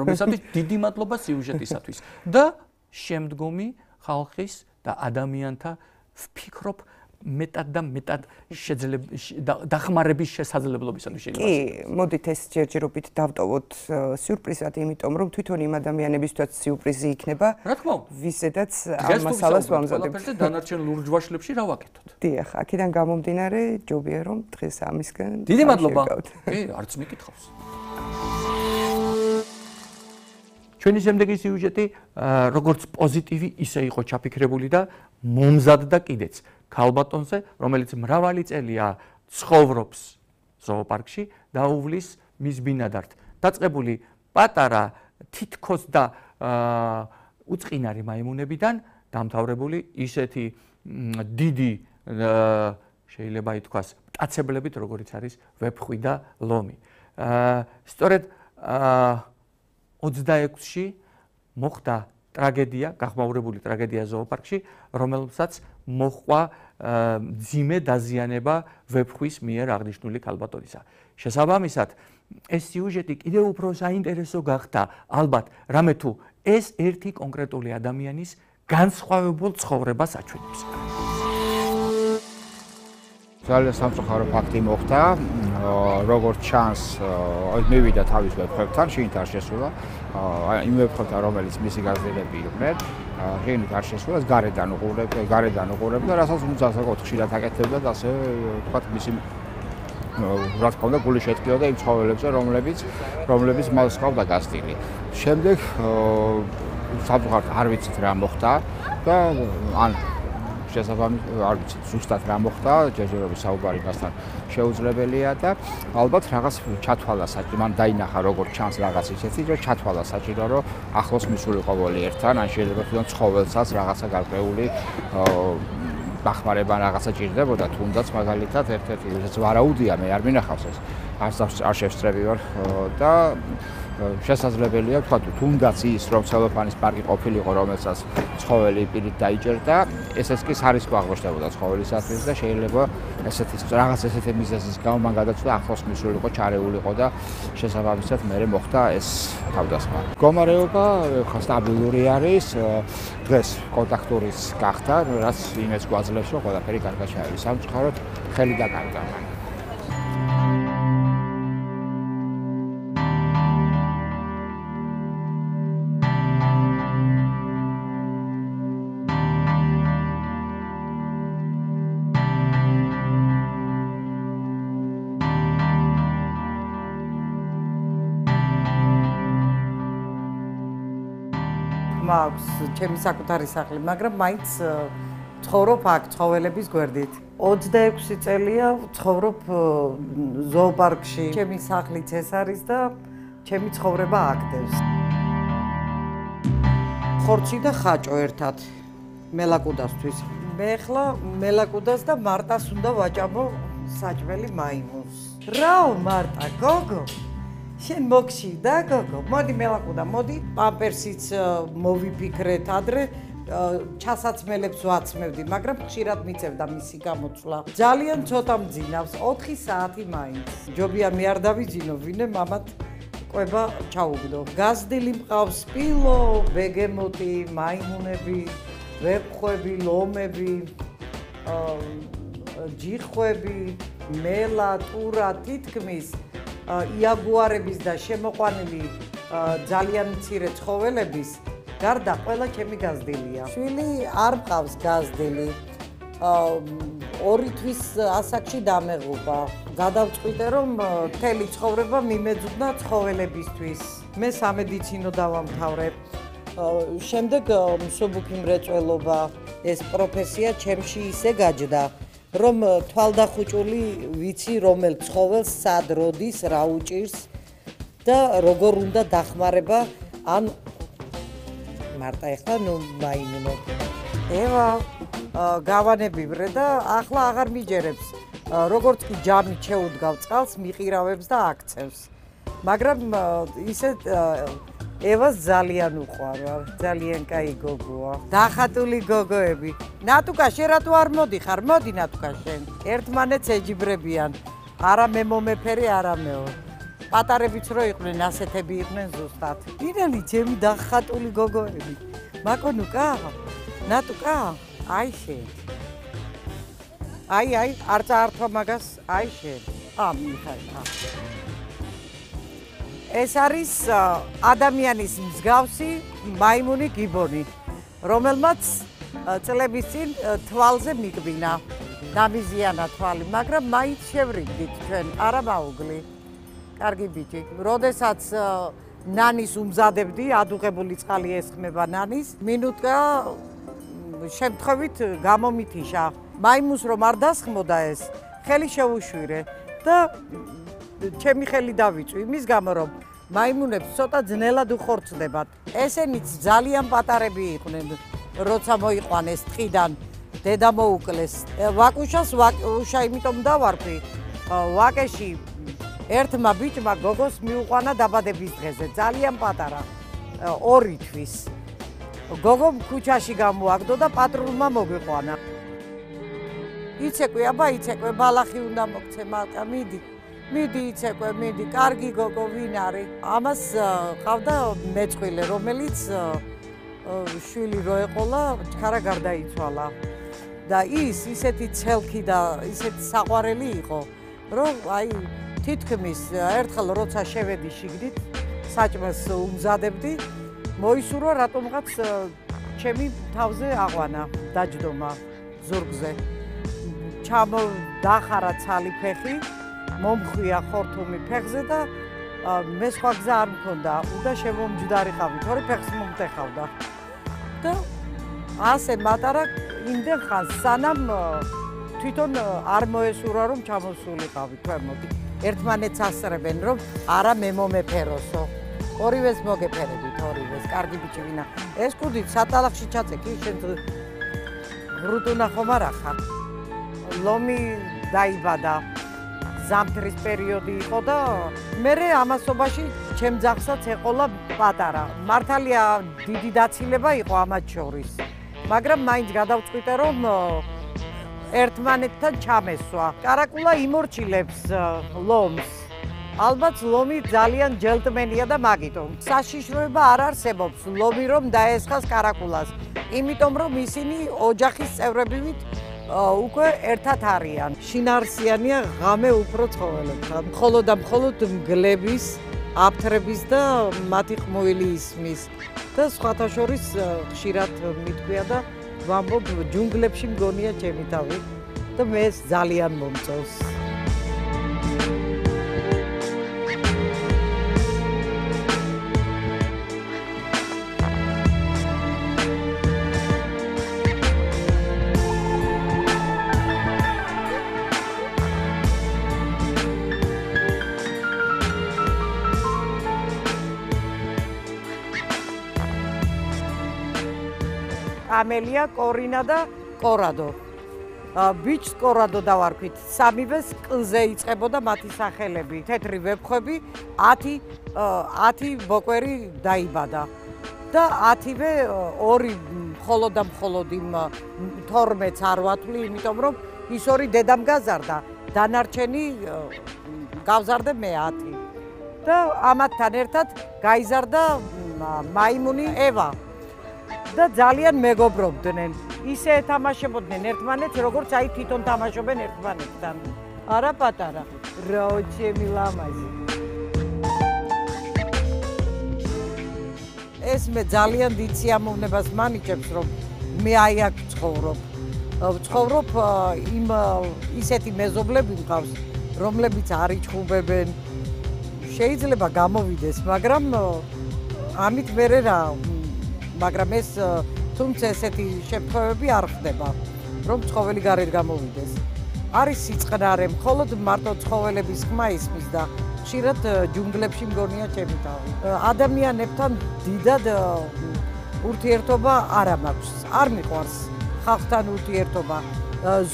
რომლისათვის დიდი მადლობა სიუჟეტისათვის და შემდგომი ხალხის და ადამიანთა ვფიქრობ მეტად და მეტად დახმარების შესაძლებლობისათვის შეიძლება. კი, მოდით ეს ჯერჯერობით დავტოვოთ სიურპრიზად, იმიტომ რომ თვითონ იმ ადამიანებისთვის სიურპრიზი იქნება. რა თქმა უნდა, ვისაც ამ მასალას ვამზადებთ. ყველაფერზე დანარჩენ ლურჯ ვაშლებში რა ვაკეთოთ? დიახ, აქედან გამომდინარე, ჯობია რომ დღეს ამისგან დიდი მადლობა. კი, არც მიკითხავს. ჩვენი შემდეგი სიუჟეტი როგორც პოზიტივი, ისე იყო ჩაფიქრებული და მომზადდა კიდეც ქალბატონზე, რომელიც მრავალი წელია ცხოვრობს ზოოპარკში და უვლის მის ბინადართ. დაწყებული პატარა თითქოს და უწყინარი მაიმუნებიდან დამთავრებული ისეთი დიდი შეიძლება ითქვას მტაცებლებით, როგორიც არის ვეფხვი და ლომი. სწორედ 26-ში მოხდა ტრაგედია, გახმაურებული ტრაგედია ზოოპარკში, რომელსაც მოჰყვა მძიმე დაზიანება ვეფხვის მიერ აღნიშნული ქალბატონისა. შესაბამისად, ეს სიუჟეტი კიდევ უფრო საინტერესო გახდა, ალბათ, რამე თუ ეს ერთი კონკრეტული ადამიანის განსხვავებულ ცხოვრებას აჩვენებს. ძალიან სამწუხარო ფაქტი მოხდა, როგორც ჩანს, მივიდა თავის ვეფხვებთან, შინით არ შესულა, იმ ვეფხვებთან, რომელიც მისი გაზრდილები იყვნენ, შინით არ შესულა, გარედან უყურებდა, რასაც უძასაკოთ ხშირად აკეთებდა, ასე ვთქვათ, მისი რა თქმა უნდა, გული შეტკიოდა იმ ცხოველებზე, რომლებიც მას ჰყავდა გაზრდილი. შემდეგ სამწუხაროდ არ ვიცით რა მოხდა და ან შესაბამისად არ ვიცით ზუსტად რა მოხდა, ჯერჯერობით საუბარი მასთან შეუძლებელია და ალბათ რაღაც ჩათვალა საჭირო, მან დაინახა როგორც ჩანს რაღაც ისეთი, რომ ჩათვალა საჭირო, რომ ახლოს მისულიყო ვოლი ერთთან, ან შეიძლება თვითონ ცხოველსაც რაღაცა გარკვეული დახმარება რაღაცა ჭირდებოდა, თუნდაც მაგალითად ერთ-ერთი ვისაც ვარაუდია, მე არ მინახავს ეს, არ შევსწრები ვარ და შესაძლებელია თქვა თუნდაც ის რომ ცელოფანის პარკი ყოფილიყო რომელსაც ცხოველი პირით დაიჭერდა ესეც კი სარისკო აღმოჩნდებოდა ცხოველისათვის და შეიძლება ესეთი მიზეზის გამო მან გადაწყვიტა ახლოს მისულიყო ჩარეულიყო და შესაბამისად მერე მოხდა ეს თავდასხმა. მდგომარეობა სტაბილური არის დღეს კონტაქტურიც გახდა რაც იმეც გვაძლევს რომ ყველაფერი კარგად ჩაივლის. სამწუხაროდ ხელი დაკარგა მან. მაქვს ჩემი საკუთარი სახლი, მაგრამ მაინც ცხოვრობ აქ ცხოველების გვერდით. 26 წელია ცხოვრობ ზოოპარკში. ჩემი სახლიც ეს არის და ჩემი ცხოვრება აქდევს. ხორცი და ხაჭო ერთად მელაკუდასთვის. მე ახლა მელაკუდას და მარტას უნდა ვაჭამო საჭმელი მაიმუნს. რაო მარტა, გოგო? შენ მოგშივდა გოგო, მოდი მელაკუდა, მოდი პამპერსიც მოვიფიქრეთ ადრე, ჩასაცმელებს ვაცმევდი, მაგრამ ხშირად მიწევდა მისი გამოცვლა. ძალიან ცოტა მძინავს, 4 საათი მაინც. ჯობია მე არ დავიძინო, ვინმე მამად ყვება ჩაუგდო. გაზრდილი მყავს სპილო, ბეგემოტი, მაიმუნები, ვეფხვები, ლომები, ჯიხვები, მელა, ტურა, თითქმის იაგუარების და შემოყვანილი ძალიან მცირე ცხოველების გარდა ყველა ჩემი გაზრდილია. შვილი არ მყავს გაზრდილი. 2 თვის ასაკში დამეღუპა. გადავწყვიტე რომ მთელი ცხოვრება მიმეძღვნა ცხოველებისთვის. მე სამედიცინო დავამთავრე. შემდეგ მსუბუქი მრეწველობა, ეს პროფესია ჩემში ისე გაჯდა, რომ თვალდახუჭული ვიცი რომელ ცხოველს სად როდის, რა უჭირს და როგორ უნდა დახმარება ან მარტა ეხლა მაიმუნო. ევა გავანებიბრე და ახლა აღარ მიჯერებს. როგორც კი ჯამი შეუდგავ წყალს, მიყირავებს და აქცევს. მაგრამ ისე ევას ძალიან უყვარვა, ძალიან კაი გოგოა. დახატული გოგოები. ნატუკა, შენ რატო არ მოდიხარ? მოდი ნატუკა შენ. ერთმანეთს ეჯიბრებიან. არა მე მომეფერი, არა მეო. პატარებიც რო იყვნენ, ასეთები იყვნენ ზუსტად. ირალი, ჩემი დახატული გოგოები. მაკონუკა? ნატუკა? აი შენ. აი, არ წაართვა მაგას, აი შენ. მიხაილ. ეს არის ადამიანის მსგავსი მაიმუნი გიბონი, რომელმაც წლების წინ თვალზე მიკბინა. დამიზიანა თვალი, მაგრამ მაინც შევრიგდით ჩვენ, არა მაუგლი. კარგი ბიჭი. როდესაც ნანის უმზადებდი, ადუღებული წყალი ესხმება ნანის, მინუტა შემთხვევით გამომითიშა. მაიმუნს რომ არ დასხმოდა ეს, ხელი შეუშვირე და ჩემი ხელი დავიწვი, იმის გამო რომ მაიმუნებს ცოტა ძნელად უხორცდებათ. ესენიც ძალიან პატარები იყვნენ, როცა მოიყვანეს ტყიდან, დედა მოუკლეს. ვაკუშას ვაკუშა იმიტომ დავარქვი, ვაკეში ერთმა ბიჭმა გოგოს მიუყვანა დაბადების დღეზე, ძალიან პატარა, 2 თვის. გოგო ქუჩაში გამოაგდო და პატრულმა მოგიყვანა. იცეკვე, აბა იცეკვე, ბალახი უნდა მოგცე, მალკა, მიდი იცეკვე, მიდი, კარგი გოგო, ვინ არის? ამას ყავდა მეწყვილე, რომელიც შვილი რო ეყოლა, ჩქარა გარდაიცვალა. და ის ისეთი ცელქი და ისეთი საყვარელი იყო, რომ აი თითქმის ერთხელ როცა შევედი შიგნით, საჭმელს უმზადებდი, მოისურვა რატომღაც ჩემი თავზე აღვანა, დაჯდომა ზურგზე. ჩამოდახარა ცალი ფეხი, მომხვია ხორთუმი ფეხზე და მე სხვა გზა არ მქონდა, უნდა შემომჯდარიყავი, თორე ფეხს მომტეხავდა. და ასე მატარა იმდენ ხანს, სანამ თვითონ არ მოესურვა რომ ჩამოსულიყავი ქვემოთ. ერთმანეთს ასწრებენ რომ არა მე მომეფეროსო. ორივეს მოგეფერებით, ორივეს, კარგი ბიჭი ვინა. ეს კუდით სატალახში ჩაწეკი, შენ ბრუტუნა ხომ არ ახარ? ლომი დაიბადა, ზამთრის პერიოდი იყო და მე ამასობაში ჩემ ძაღლსაც ეყოლა პატარა. მართალია დიდი დაცილება იყო ამათ შორის, მაგრამ მაინც გადავწყვიტე რომ ერთმანეთთან ჩამესვა. კარაკულა იმორჩილებს ლომს. ალბათ ლომი ძალიან ჯელტმენია და მაგიტომ საშიშროება არ არსებობს ლომი რომ დაესხას კარაკულას, იმიტომ რომ ისინი ოჯახის წევრებივით უკვე ერთად არიან. შინაარსიანია ღამე უფრო ცხოველებთან. მხოლოდ და მხოლოდ მგლების, აფთრების და მათი ყმუილი ისმის და სხვათა შორის ხშირად მithქვია და ვამბობ ჯუნგლებში მგონია ჩემი თავი და მე ეს ძალიან მომწონს. ამელია, კორინა და კორადო. ბიჭს კორადო დავარქვით. სამივეს ყლზე იწყებოდა მათი სახელები. თეთრი ვეფხვები, 10 ბოკვერი დაიბადა. და 10-ვე 2 მხოლოდ და მხოლოდ იმ 12-ს არ ვათვლი, იმიტომ რომ ის 2 დედამ გაზარდა. დანარჩენი გავზარდე მე 10. და ამათთან ერთად გაიზარდა მაიმუნი ევა. და ძალიან მეგობრობდნენ. ისე ეთამაშებოდნენ ერთმანეთს, როგორც აი თვითონ თამაშობენ ერთმანეთთან. არა პატარა, რა ჩემი ლამაზი. ეს მე ძალიან დიდ სიამოვნებას მანიჭებს, რომ მე აი აქ ცხოვრობ. ვცხოვრობ იმ ისეთი მეზობლები მყავს, რომლებიც არ იჩხუბებენ. შეიძლება გამოვიდეს, მაგრამ ამით მერე რა, მაგრამ ეს თუმცა ესეთი შემთხვევები არ ხდება, რომ ცხოველი გარეთ გამოვიდეს. არის სიწყნარე, მხოლოდ მარტო ცხოველების ხმა ისმის და ხშირად ჯუნგლებში მგონია ჩემი თავი. ადამიანებთან დიდად ურთიერთობა არ მაქვს, არ მიყვარს ხალხთან ურთიერთობა.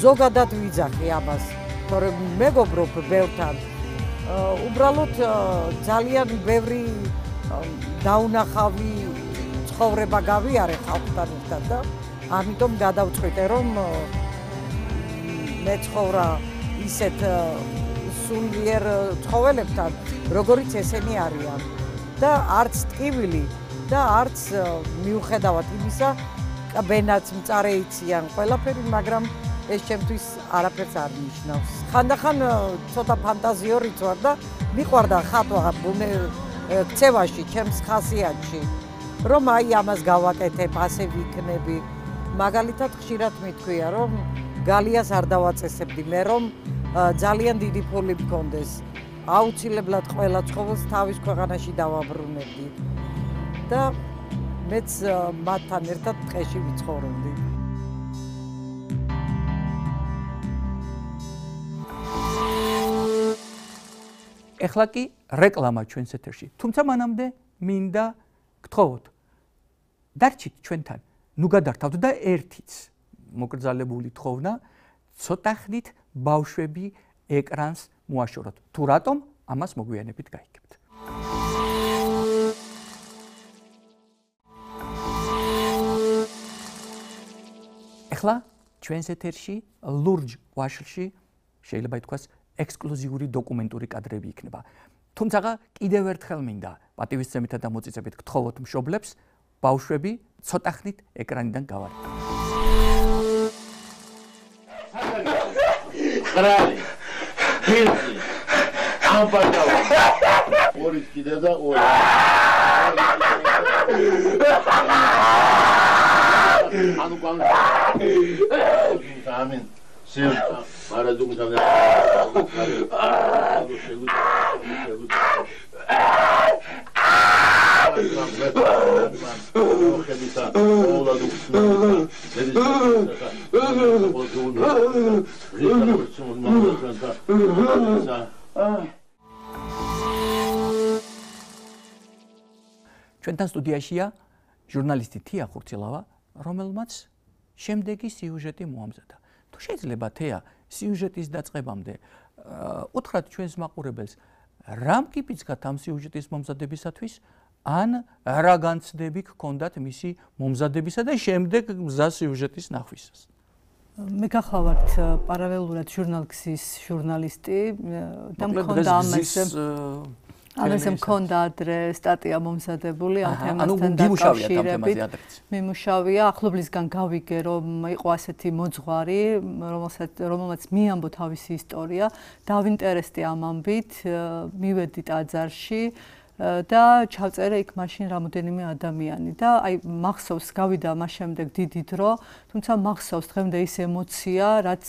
ზოგადად ვიძახი ამას, თორემ მეგობრობ ბევრთან. უბრალოდ ძალიან ბევრი დაუნახავი ცხოვრება გავიარე ხალხთან ერთად და ამიტომ გადავწყვიტე, რომ მეცხოვრა ისეთ სულიერ ცხოველებთან, როგორიც ესენი არიან და არც ტკივილი და არც მიუხედავად იმისა, კბენაც მწარე იციან ყველაფერი, მაგრამ ეს ჩემთვის არაფერს არ ნიშნავს. ხანდახან ცოტა ფანტაზიორიც ვარ და მიყვარდა ხატვა ქცევაში, ჩემს ხასიათში, რომ აი ამას გავაკეთებ, ასე ვიქნები. მაგალითად ხშირად მithქვია, რომ გალიას არ დავაწესებდი მე, რომ ძალიან დიდი ფული მქონდეს. აუცილებლად ყველა ცხოველს თავის ქვეყანაში დავაბრუნებდი და მეც მათთან ერთად ტყეში ვიცხოვრობდი. ეხლა კი რეკლამა ჩვენს ეთერში. თუმცა მანამდე მინდა გთხოვოთ. დარჩით ჩვენთან. ნუ გადართავთ და ერთიც მოკრძალებული თხოვნა, ცოტა ხნით ბავშვები ეკრანს მოაშოროთ. თუ რატომ, ამას მოგვიანებით გაიგებთ. ეხლა ჩვენს ეთერში ლურჯ ვაშლში შეიძლება ითქვას ექსკლუზიური დოკუმენტური კადრები იქნება. თუმცა კიდევ ერთხელ მინდა პატივისცემითა და მოწიწებით გთხოვოთ მშობლებს, ბავშვები ცოტა ხნით ეკრანიდან გავარდნით. ხრალი, ფილტრი, ამპარტავა, ორი კიდე და ორი. ანუ კან. ამინ. სიუთა, მარადუმ და ჩვენთან სტუდიაშია ჟურნალისტი თია ხურცილავა, რომელმაც შემდეგი სიუჟეტი მოამზადა. თუ შეიძლება თეა სიუჟეტის დაწყებამდე უთხრათ ჩვენს მაყურებელს, რა მკიფიცხათ ამ სიუჟეტის მომზადებისათვის, ან რა განცდები გქონდათ მისი მომზადებისა და შემდეგ მზა სიუჟეტის ნახვისას. მე გახლავართ პარალელურად ჟურნალ-ქსის ჟურნალისტი და მქონდა ამაზე მქონდა ადრე სტატია მომზადებული ამ თემასთან დაკავშირებით. მიმუშავია, ახლობლისგან გავიგე, რომ იყო ასეთი მოძღვარი, რომელმაც მიამბო თავისი ისტორია, დავინტერესდი ამ ამბით, მივედი ტაძარში და ჩავწერე იქ მაშინ რამოდენიმე ადამიანი და აი მახსოვს გავიდა მას შემდეგ დიდი დრო, თუმცა მახსოვს დღემდე ის ემოცია, რაც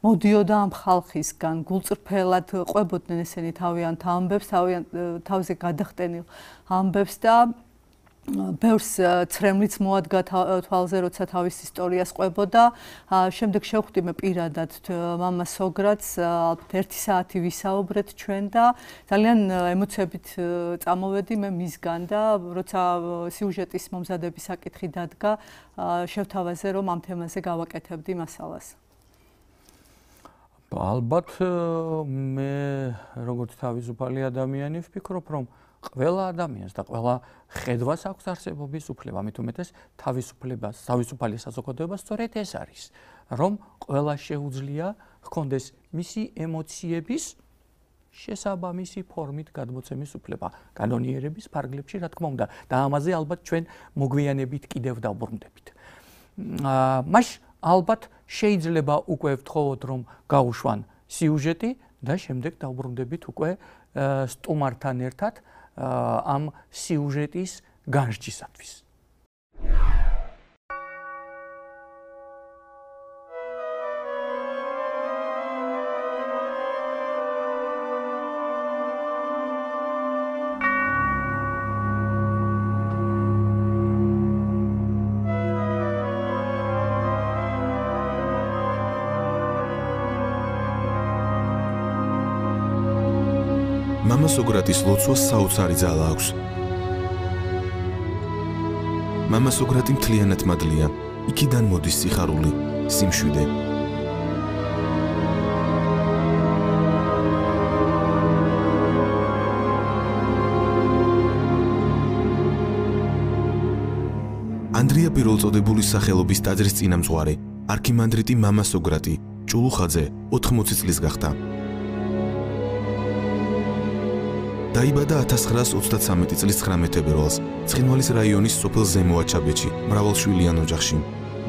მოდიოდა ამ ხალხისგან, გულწრფელად ყვებოდნენ ესენი თავიანთ ამბებს, თავზე გადახტენილ ამბებს და ბევრს ცრემლიც მოადგა თვალზე, როცა თავის ისტორიას ყვებოდა. შემდეგ შევხვდი მე პირადად მამას სოგრატს, ალბათ 1 საათი ვისაუბრეთ ჩვენ და ძალიან ემოციებით წამოვედი მე მისგან და როცა სიუჟეტის მომზადების საკითხი დადგა, შევთავაზე, რომ ამ თემაზე გავაკეთებდი მასალას. ალბათ მე როგორც თავისუფალი ადამიანი ვფიქრობ, რომ ყველა ადამიანს და ყველა ხედვას აქვს არსებობის უფლება, მით უმეტეს თავისუფალი საზოგადოება სწორედ ეს არის, რომ ყველა შეუძლია ჰქონდეს მისი ემოციების შესაბამისი ფორმით გადმოცემის უფლება, კანონიერების ფარგლებში, რა თქმა უნდა, და ამაზე ალბათ ჩვენ მოგვიანებით კიდევ დავბრუნდებით. მაშ ალბათ შეიძლება უკვე ვთხოვოთ, რომ გავუშვან სიუჟეტი და შემდეგ დავბრუნდებით უკვე სტუმართან ერთად ამ სიუჟეტის განსჯისათვის. მამა სოკრატის ლოცვას საოცარი ძალა აქვს. მამა სოკრატი მთლიანად მადლია. იქიდან მოდის სიხარული, სიმშვიდე. ანდრია პირველწოდებულის სახელობის ტაძრის წინამძღვარი, არქიმანდრიტი მამა სოკრატი, ჭულუხაძე 80 წლის გახდა. დაიბადა 1933 წლის 19 ფებრუარს ცხინვალის რაიონის სოფელ ზემო აჩაბეთში, მრავალშვილიან ოჯახში.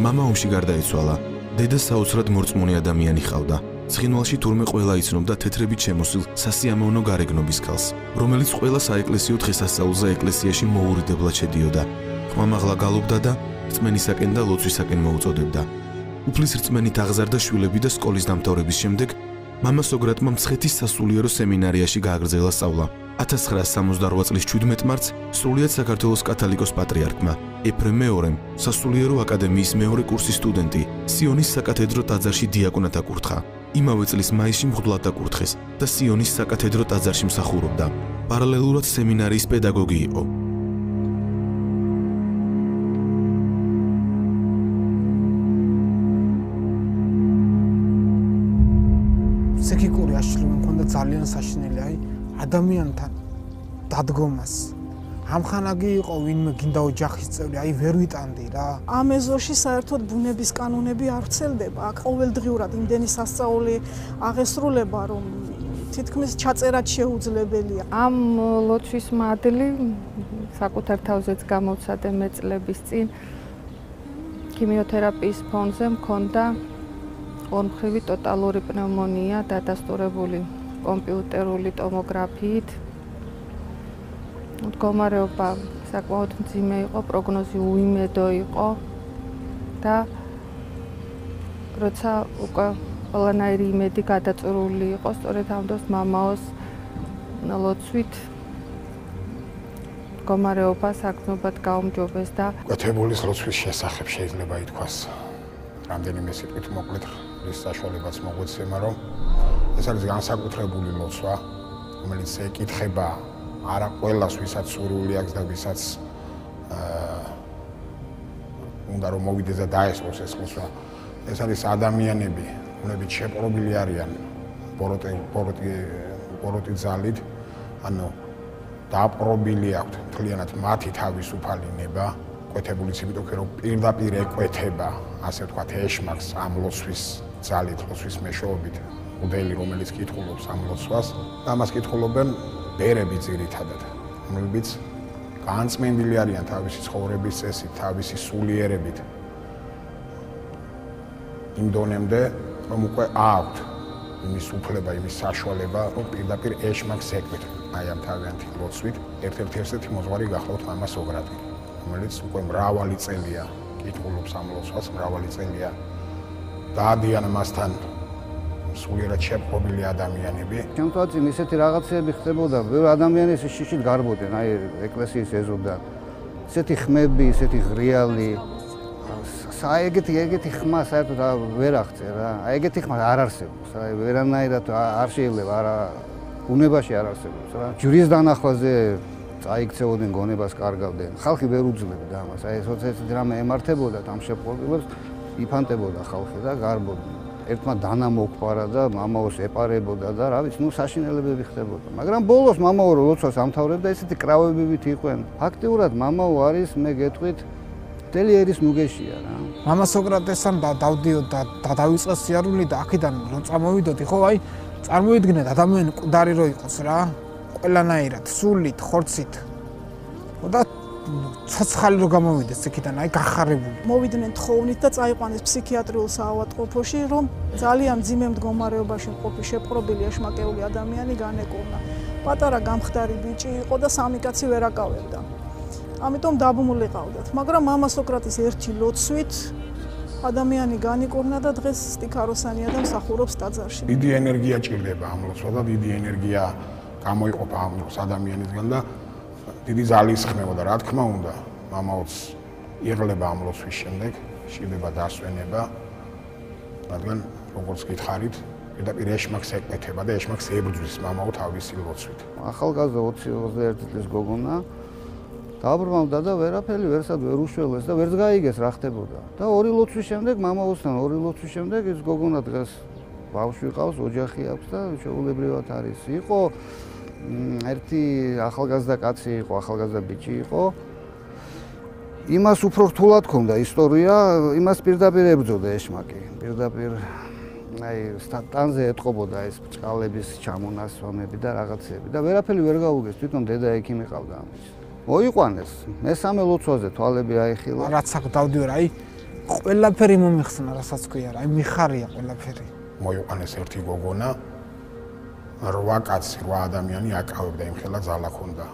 მამა ომში გარდაიცვალა. დედა საოცრად მორწმუნე ადამიანი ჰყავდა. ცხინვალში თურმე ყველა იცნობდა თეთრებით შემოსილ სასიამოვნო გარეგნობის ქალს, რომელიც ყველა საეკლესიო დღესასწაულზე ეკლესიაში მოურიდებლად შედიოდა. ხმამაღლა გალობდა და რწმენისაკენ და ლოცვისაკენ მოუწოდებდა. უფლის რწმენით აღზარდა შვილები და სკოლის დამთავრების შემდეგ მამა სოკრატმა მცხეთის სასულიერო სემინარიაში გააგრძელა სწავლა. 1968 წლის 17 მარტს სრულიად საქართველოს კათოლიკოს პატრიარქმა ეფრემ მეორემ სასულიერო აკადემიის მეორე კურსის სტუდენტი სიონის საკათედრო ტაძარში დიაკვნად აკურთხა. იმავე წლის მაისში მღვდლად აკურთხეს და სიონის საკათედრო ტაძარში მსახურობდა. პარალელურად სემინარიის პედაგოგი იყო. ფსიქიკური აშლილობა მქონდა ძალიან საშინელი, ადამიანთან დადგომას. ამხანაგი იყო ვინმე გინდა ოჯახის წევრი, ვერ ვიტანდი რა. ამ ეზოში საერთოდ ბუნების კანონები არ ვრცელდება. აქ ყოველდღიურად იმდენი სასწაული აღესრულება, რომ თითქმის ჩაწერაც შეუძლებელია. ამ ლოცვის მადლი საკუთარ თავზეც გამოვცადე მე წლების წინ ქიმიოთერაპიის ფონზე მქონდა ორმხრივი ტოტალური პნევმონია დადასტურებული კომპიუტერული ტომოგრაფიით. მდგომარეობა საკმაოდ მძიმე იყო, პროგნოზი უიმედო იყო და როცა უკვე ყველანაირი იმედი გადაწურული იყო, სწორედ ამ დროს მამაოს ლოცვით მდგომარეობა საგრძნობად გაუმჯობეს და კვეთებულის ლოცვის შესახებ შეიძლება ითქვას რამდენიმე სიტყვით მოკლედ ის საშუალებაც მოგვეცემა, რომ ეს არის განსაკუთრებული ლოცვა, რომელიც ეკითხება არა ყველას, ვისაც სურვილი აქვს და ვისაც უნდა რომ მოვიდეს და დაესწროს ეს ლოცვა. ეს არის ადამიანები, რომლებიც შეპყრობილი არიან ბოროტი ძალით, ანუ დაპყრობილი აქვთ მთლიანად მათი თავისუფალი ნება, კვეთებულიც იმიტომ რომ პირდაპირ ეკვეთება, ასე ვთქვათ, ეშმაკს ამ ლოცვის ძალით, ლოცვის მეშვეობით, მღვდელი, რომელიც კითხულობს ამ ლოცვას, და ამას კითხულობენ ბერები ძირითადად, რომლებიც განწმენდილი არიან თავისი ცხოვრების წესით, თავისი სულიერებით იმ დონემდე, რომ უკვე აქვთ იმის უფლება, იმის საშუალება, რომ პირდაპირ ეშმაკს ეკვეთონ. აი ამ თავიანთი ლოცვით ერთ-ერთი ესეთი მოძღვარი გახლავთ მამა სოკრატი, რომელიც უკვე მრავალი წელია კითხულობს ამ ლოცვას, მრავალი წელია დაადიან მასთან სულიერად შეპყრობილი ადამიანები. ჩემთვაც ისეთი რაღაცები ხდებოდა, ბევრი ადამიანი შიშით გარბოდნენ, აი ეკლესიის ეზოდან. ისეთი ხმები, ისეთი ღრიალი, ეგეთი ხმა საერთოდ ვერ აღწევ რა. აი ეგეთი ხმა არ არსებობს, აი ვერანაირად არ შეიძლება, არა ბუნებაში არ არსებობს რა. ჯვრის დანახვაზე წაიქცეოდნენ, გონებას კარგავდნენ. ხალხი ვერ უძლებდა ამას. აი სოციალისტი რამე ემართებოდა ამ შეპყრობილებს, იფანტებოდა ხალხი და გარბოდნენ. ერთმა დანა მოგფარა და მამაოს ეპარებოდა და რა ვიცი, საშინელებები ხდებოდა. მაგრამ ბოლოს მამაო როცას ამთავრებდა, ესეთი კრავებებით იყვნენ. ფაქტიურად მამაო არის, მე გეტყვით, მთელი ერის ნუგეშია რა. მამა სოკრატესთან დავდიოდ და დავიწყე სიარული და აქედან რომ წამოვიდოდი, ხო, აი წარმოიდგინეთ ადამიანი მკვდარი რო იყოს რა, ყველანაირად, სულით, ხორცით. და ცოცხალი რო გამოვიდეს იქიდან, აი გახარებული. მოვიდნენ თხოვნით და წაიყვანეს ფსიქიატრიულ საავადმყოფოში, რომ ძალიან მძიმე მდგომარეობაში მყოფი შეპყრობილი ეშმაკეული ადამიანი განეკურნა. პატარა გამხდარი ბიჭი იყო და სამი კაცი ვერ აკავებდა. ამიტომ დაბმული ყავდათ, მაგრამ მამა სოკრატის ერთი ლოცვით ადამიანი განიკურნა და დღეს სტიქაროსანია და მსახურობს ტაძარში. დიდი ენერგია ჭირდება ამ ლოცვას და დიდი ენერგია გამოიყოფა ამ ადამიანისგან და დიდი ძალის ხმევა და რა თქმა უნდა, მამაოც იღლება ამ ლოცვის შემდეგ, შეიძლება დასვენება, რადგან როგორც გითხარით, პირდაპირ ეშმაკს ეკეთება და ეშმაკს ებრძვის მამაო თავისი ლოცვით. ახალგაზრდა 20-21 წლის გოგონა დაბრმავდა და ვერაფერი ვერსად ვერ უშველეს და ვერც გაიგეს რა ხდებოდა. და ორი ლოცვის შემდეგ მამაოსთან ორი ლოცვის შემდეგ ეს გოგონა დღეს ბავშვი ყავს, ოჯახი აქვს და შეუულებრივად არის. იყო ერთი ახალგაზრდა კაცი იყო, ახალგაზრდა ბიჭი იყო. იმას უფრო რთულად ჰქონდა ისტორია, იმას პირდაპირ ებრძოდა ეშმაკი. პირდაპირ აი სტანზე ეთყობოდა ეს ბჭყალების ჩამონასვამები და რაღაცები და ვერაფერი ვერ გაუგეს, თვითონ დედა ექიმი ყავდა ამის. მოიყვანეს, მესამე ლოცვაზე თვალები აიხილა. რაც აქ დავდივარ, აი ყველაფერი მომიხსნა, რასაც ქვია, აი მიხარია ყველაფერი. მოიყვანეს ერთი გოგონა, 8 კაცი, 8 ადამიანი აკავებდა, იმხელა ძალა ჰქონდა.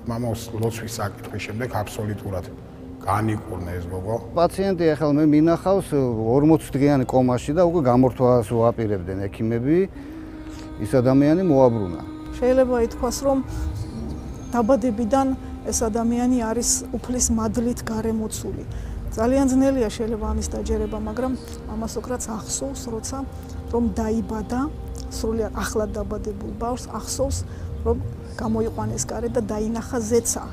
მამაოს ლოცვის საკითხის შემდეგ აბსოლუტურად განიკურნა ეს გოგო. პაციენტი ახლა მე მინახავს 40 დღიანი კომაში და უკვე გამორთვას უაპირებდნენ ექიმები. ის ადამიანი მოაბრუნა. შეიძლება ითქვას, რომ დაბადებიდან ეს ადამიანი არის უფლის მადლით გარემოცული. ძალიან ძნელია შეიძლება ამის დაჯერება, მაგრამ მამას ოქრაც ახსოვს, როცა რომ დაიბადა, სრულიად ახლად დაბადებულ ბავშვს ახსოვს, რომ გამოიყვანეს გარეთ და დაინახა ზეცა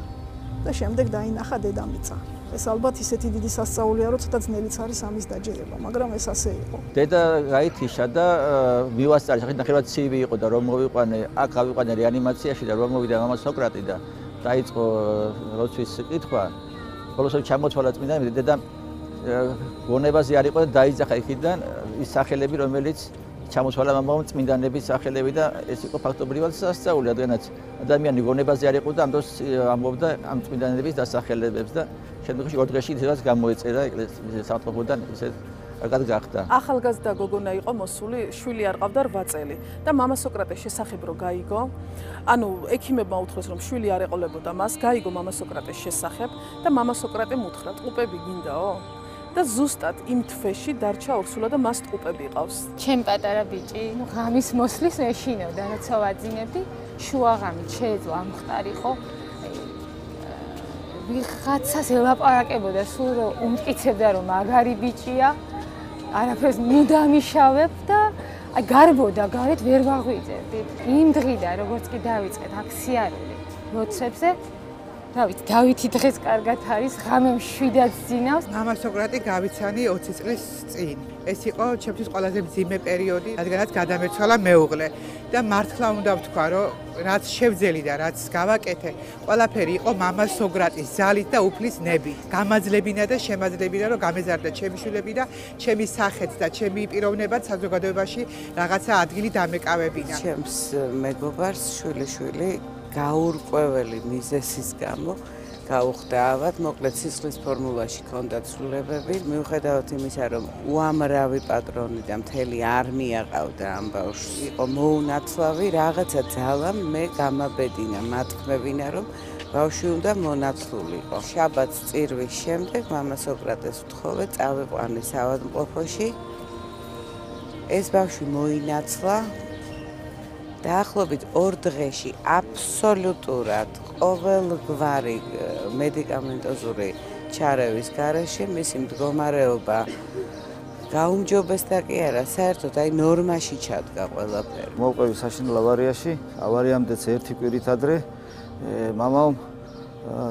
და შემდეგ დაინახა დედამიწა. ეს ალბათ ისეთი დიდი სასწაულია, რომ ცოტა ძნელიც არის ამის დაჯერება, მაგრამ ეს ასე იყო. დედა გაითიშა და მივასწარე, სახით ნახევრად ცივი იყო და რომ მოვიყვანე, აქ გავიყვანე რეანიმაციაში და რომ მოვიდა მამა სოკრატე და დაიწყო ლოცვის კითხვა. ბოლოს ჩამოთვალა წმინდა დედა გონებაზე არ იყო და დაიძახა იქიდან ის სახელები, რომელიც ჩამოთვალა მამამ წმინდანების სახელები და ეს იყო ფაქტობრივად სასწაული, რადგანაც ადამიანი გონებაზე არ იყო და ამ დროს ამბობდა ამ წმინდანების დასახელებებს და შემდგომში ორ დღეში ისედაც გამოეწერა ეკლესიის სამწყობოდან ისე კარგად გახდა. ახალგაზრდა გოგონა იყო მოსული, შვილი არ ყავდა 8 წელი და მამა სოკრატეს შესახებ რო გაიგო, ანუ ექიმებმა უთხრეს რომ შვილი არ ეყოლებოდა მას, გაიგო მამა სოკრატეს შესახებ და მამა სოკრატემ უთხრა, ტყუპები გინდაო? და ზუსტად იმ თვეში დარჩა ორსულა და მას ტყუპები ყავს. ჩემ პატარა ბიჭი, ნუ ღამის მოსვლის ეშინოდა, როცა ვაძინებდი, შუაღამით შეეძლო ამხტარიყო. ვიღაცას ელაპარაკებოდა, სულ რომ უმტკიცებდა რომ მაგარი ბიჭია. არაფერს მუდამიშავებ და აი გარბოდა, გარეთ ვერ ვაღვიძებდით. იმ დღიდან როგორც კი დავიწყეთ აქ სიარული ლოცვებზე, დავითი დღეს კარგად არის, ღამე მშვიდად ძინავს. მამა სოკრატე გავიცანი 20 წლის წინ. ეს იყო ჩემთვის ყველაზე მძიმე პერიოდი, რადგანაც გადამეცვალა მეუღლე და მართლა უნდა ვთქვა, რომ რაც შევძელი და რაც გავაკეთე, ყველაფერი იყო მამა სოკრატის ძალით და უფლის ნებით. გამაძლებინა და შემაძლებინა, რომ გამეზარდა ჩემი შვილები და ჩემი სახეც და ჩემი პიროვნებაც საზოგადოებაში რაღაცა ადგილი დამეკავებინა. ჩემს მეგობარს შვილიშვილი გაურკვეველი მიზეზის გამო გაუხდა ავად, მოკლედ სისხლის ფორმულაში ჰქონდა ცვლილებები, მიუხედავად იმისა, რომ უამრავი პატრონი და მთელი არმია ყავდა ამ ბავშვს, იყო მოუნაცვლავი, რაღაცა ძალამ მე გამაბედინა, მათქმევინა, რომ ბავშვი უნდა მონაცვლულიყო. შაბათს წირვის შემდეგ მამა სოკრატეს ვთხოვე, წავიყვანე საავადმყოფოში. ეს ბავშვი მოინაცვლა. დაახლოებით 2 დღეში აბსოლუტურად ყოველგვარი მედიკამენტოზური ჩარევის გარეშე მისი მდგომარეობა გაუმჯობესდა კი არა, საერთოდ აი ნორმაში ჩადგა ყველაფერი. მოვყევი საშინელ ავარიაში, ავარიამდეც 1 კვირით ადრე მამამ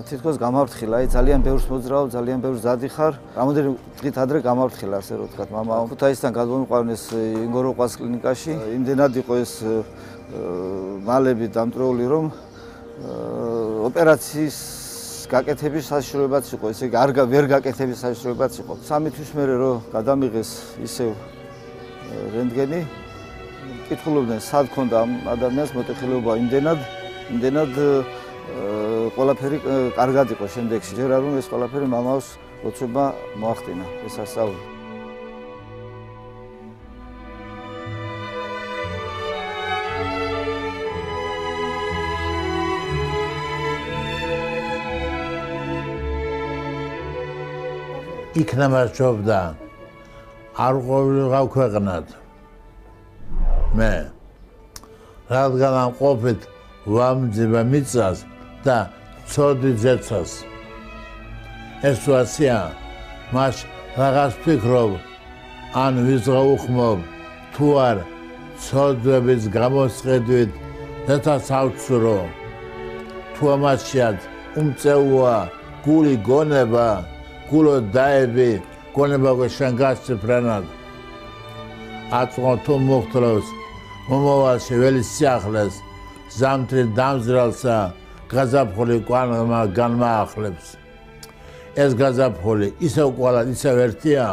თითქოს გამავრთხილა, აი ძალიან ბევრს მოძრავ, ძალიან ბევრს დადიხარ. რამოდენიმე დღით ადრე გამავრთხილა, ასე რომ ვთქვათ, მამამ. ქუთაისიდან გადმომიყვანეს ინგოროყვას კლინიკაში. იმდენად იყო ეს მალები დამტრეული, რომ ოპერაციის გაკეთების საშიშროებაც იყო, ესე იგი ვერ გაკეთების საშიშროებაც იყო. 3 თვის მერე რომ გადამიღეს ისევ რენტგენი, კითხულობდნენ, სად ქონდა ამ ადამიანს მოტეხილეობა იმდენად ყველაფერი კარგად იყო შემდეგში. ჯერ არ უნდა ეს ყველაფერი მამავს ლოცვება მოახდინა, ეს ასწავლი. იქნა მასწავდა არ ყოფილიყავ ქვეყნად მე რადგან ამ ყოფით ვამძება მიწას და ცოდი ძეცას ეს ვაცია მას რაღაც ფიქრობ ან ვიზღა უხმობ თუ არ ცოდვების გამოსყიდვით რათა საოცრო თუ ამაშიად უმწეუა გული გონება გულო დაები გონება შენ გასცფრანად აწმო თუ მოხტროს მომავალში ველი სიახლეს ზამთრი დამზრალსა გაზაფხული კვანმა განმაახლებს ეს გაზაფხული ისევ ყველა ისევ ერთია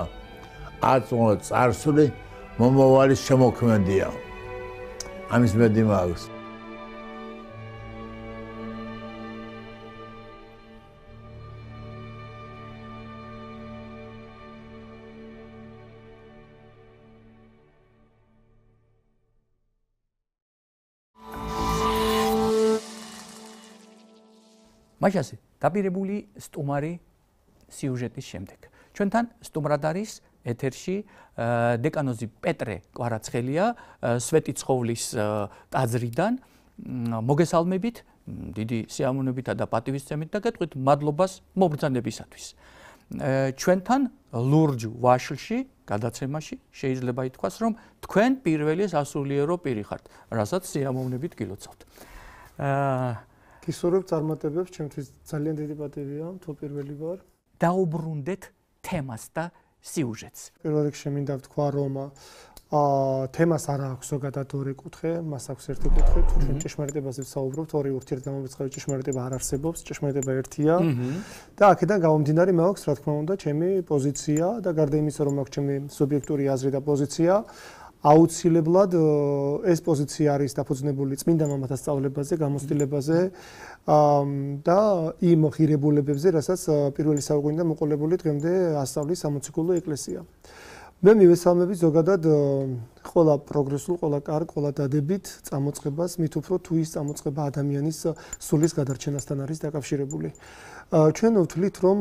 აწმო წარსული მომავალი შემოქმედია ამის მედი მაქვს მაშასე დაპირებული სტუმარი სიუჟეტის შემდეგ. ჩვენთან სტუმრად არის ეთერში დეკანოზი პეტრე კვარაცხელია სვეტიცხოვლის ტაძრიდან. მოგესალმებით, დიდი სიამოვნებითა და პატივისცემით და გეტყვით მადლობას მობრძანებისათვის. ჩვენთან ლურჯ ვაშლში გადაცემაში შეიძლება ითქვას, რომ თქვენ პირველი სასულიერო პირი ხართ, რასაც სიამოვნებით გილოცავთ. გისურვებ წარმატებებს, ჩემთვის ძალიან დიდი პატივია, თუ პირველი ვარ. დაუბრუნდეთ თემას და სიუჟეტს. პირველ რიგში მინდა ვთქვა, რომ თემას არ აქვს ზოგადად ორი კუთხე, მას აქვს ერთი კუთხე, თუ ჩვენ ჭეშმარიტებაზე ვსაუბრობთ, ორი ურთიერთგამომრიცხავი ჭეშმარიტება არ არსებობს, ჭეშმარიტება ერთია. და აქედან გამომდინარე მაქვს, რა თქმა უნდა, ჩემი პოზიცია და გარდა იმისა, რომ მაქვს ჩემი სუბიექტური აზრი და პოზიცია, აუცილებლად ეს პოზიცია არის დაფუძნებული წმინდა მამათა სწავლებაზე, გამოცდილებაზე და იმ ღირებულებებზე, რასაც პირველი საუკუნიდან მოყოლებული დღემდე ასწავლის სამოციქულო ეკლესია. მე მივესალმები ზოგადად ყველა პროგრესულ, ყველა კარგ, ყველა დადებით წამოწყებას, მით უფრო თუ ის წამოწყება ადამიანის სულის გადარჩენასთან არის დაკავშირებული. ჩვენ ვთვლით, რომ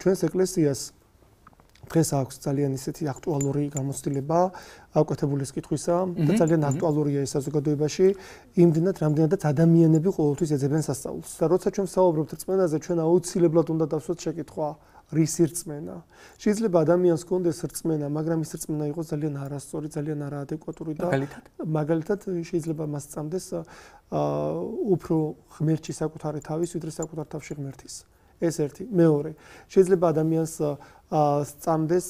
ჩვენს ეკლესიას დღეს აქვს ძალიან ისეთი აქტუალური გამოცდილება აკვეთებულის კითხვისა და ძალიან აქტუალურია ეს საზოგადოებაში იმდენად რამდენადაც ადამიანები ყოველთვის ეძებენ სასწაულს. და როცა ჩვენ ვსაუბრობთ რწმენაზე, ჩვენ აუცილებლად უნდა დავსვათ შეკითხვა, რისი რწმენა? შეიძლება ადამიანს ჰქონდეს რწმენა, მაგრამ ის რწმენა იყოს ძალიან არასწორი, ძალიან არაადეკვატური და მაგალითად შეიძლება მას სწამდეს უფრო ღმერთში საკუთარი თავის, ვიდრე საკუთარ თავში ღმერთის. ეს ერთი. მეორე, შეიძლება ადამიანს სწამდეს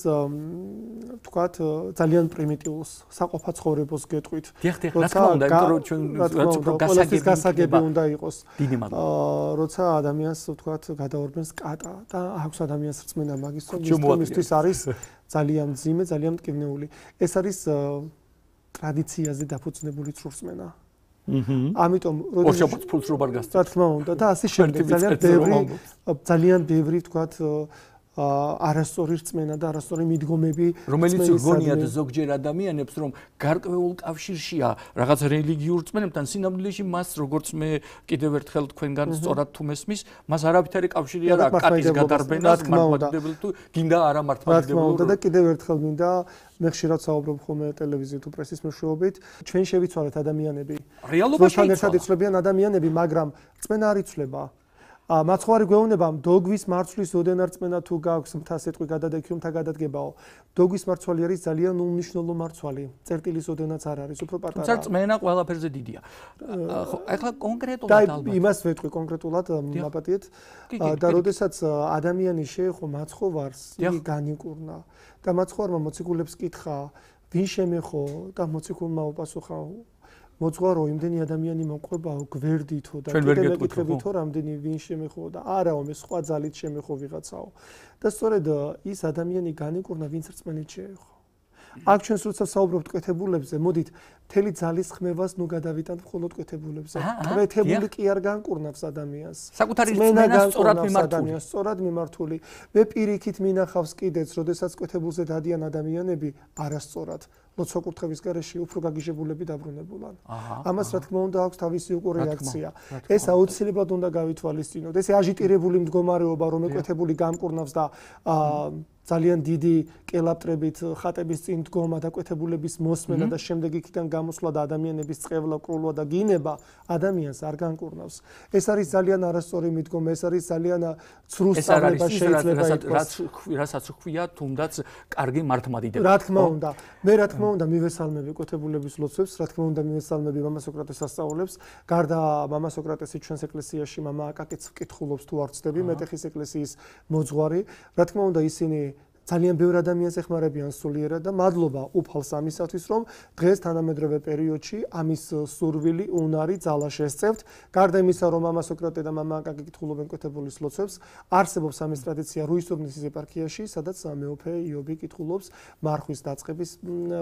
თქვათ ძალიან პრიმიტიულს საყოფა ცხოვრებას გეტყვით. რა თქმა უნდა, იმიტომ რომ ჩვენ გასაგები უნდა იყოს. როცა ადამიანს თქვათ გადაორბენს კატა და აქვს ადამიანს რწმენა მაგის მისთვის არის ძალიან მძიმე, ძალიან მტკივნეული. ეს არის ტრადიციაზე დაფუძნებული რწმენა. ამიტომ როდესაც ფულს რო არ გასწავთ. რა თქმა უნდა და ასე შემდეგ ძალიან ბევრი თქვათ არასწორი რწმენა და არასწორი მიდგომები რომელიც გონიათ ზოგჯერ ადამიანებს რომ გარკვეულ კავშირშია რაღაც რელიგიურ რწმენებთან სინამდვილეში მას როგორც მე კიდევ ერთხელ თქვენგან სწორად თუ მესმის მას არავითარი კავშირი არ აქვს კატის გადარბენას მართლმადიდებელი თუ გინდა არა მართლმადიდებელი და კიდევ ერთხელ მინდა მე ხშირად საუბრობ ხოლმე ტელევიზიით თუ პრესის მეშვეობით ჩვენ შევიცვალეთ ადამიანები რეალობაში ერთად იცვლებიან ადამიანები მაგრამ რწმენა არ იცვლება მაცხვარი გვეუბნება დოგვის მარცვლის ოდენა რწმენა თუ გაქვს მთა სიტყვი გადადექიო მთა გადადგებაო დოგვის მარცვალი არის ძალიან უმნიშვნელო მარცვალი წერტილის ოდენაც არ არის უფრო პატარა თუმცა რწმენა ყველაფერზე დიდია ხო ახლა კონკრეტულად ალბათ და იმას ვეთქვი კონკრეტულად მაპატიეთ და როდესაც ადამიანი შეეხო მაცხოვარს იგი განიკურნა და მაცხოვარმა მოციქულებს კითხა ვინ შემეხო და მოციქულმა უპასუხა მოძღვარო იმდენი ადამიანი მომყვებაო გვერდითო და კიდევ მეკითხებითო რამდენი ვინ შემეხო და არაო მე სხვა ძალით შემეხო ვიღაცაო და სწორედ ის ადამიანი განიკურნა ვინც რწმენით შეეხო აქ ჩვენს როცა საუბრობთ კვეთებულებზე მოდით მთელი ძალის ხმევას ნუ გადავიტანთ მხოლოდ კვეთებულებზე კვეთებული კი არ განკურნავს ადამიანს საკუთარი რწმენა სწორად მიმართული მე პირიქით მინახავს კიდეც როდესაც კვეთებულზე დადიან ადამიანები არასწორად ლოცვა კურთხევის გარეშე უფრო გაგიჟებულები დაბრუნებულან. ამას რა თქმა უნდა აქვს თავისი უკვე რეაქცია. ეს აუცილებლად უნდა გავითვალისწინოთ. ეს აჟიტირებული მდგომარეობა, რომ ეკვეთებული გამკურნავს და ძალიან დიდი კელაპტრებით ხატების წინ დგომა და კვეთებულების მოსმენა და შემდეგ იქიდან გამოსვლა და ადამიანების წყევლა, კრულვა და გინება ადამიანს არ განკურნავს. ეს არის ძალიან არასწორი მიდგომა, ეს არის ძალიან ცრუ სწავლება შეიძლება იყოს. რასაც ხვია თუნდაც კარგი მართლმადიდება. რა თქმა უნდა, მე რა თქმა უნდა მივესალმები კვეთებულების ლოცვებს, რა თქმა უნდა მივესალმები მამა სოკრატეს სასწაულებს. გარდა მამა სოკრატესი ჩვენს ეკლესიაში მამა აკაკიც ვკითხულობს თუ არ ვწდები, მეტეხის ეკლესიის მოძღვარი. რა თქმა უნდა ისინი ძალიან ბევრ ადამიანს ეხმარებიან სულიერად და მადლობა უფალს ამისათვის, რომ დღეს თანამედროვე პერიოდში ამის სურვილი, უნარი, ძალა შესწევთ. გარდა იმისა, რომ მამა სოკრატე და მამა აკაკი კითხულობენ კვეთებულის ლოცვებს, არსებობს ამის ტრადიცია რუისუბნის ეპარქიაში, სადაც მეუფე იობი კითხულობს მარხვის დაწყების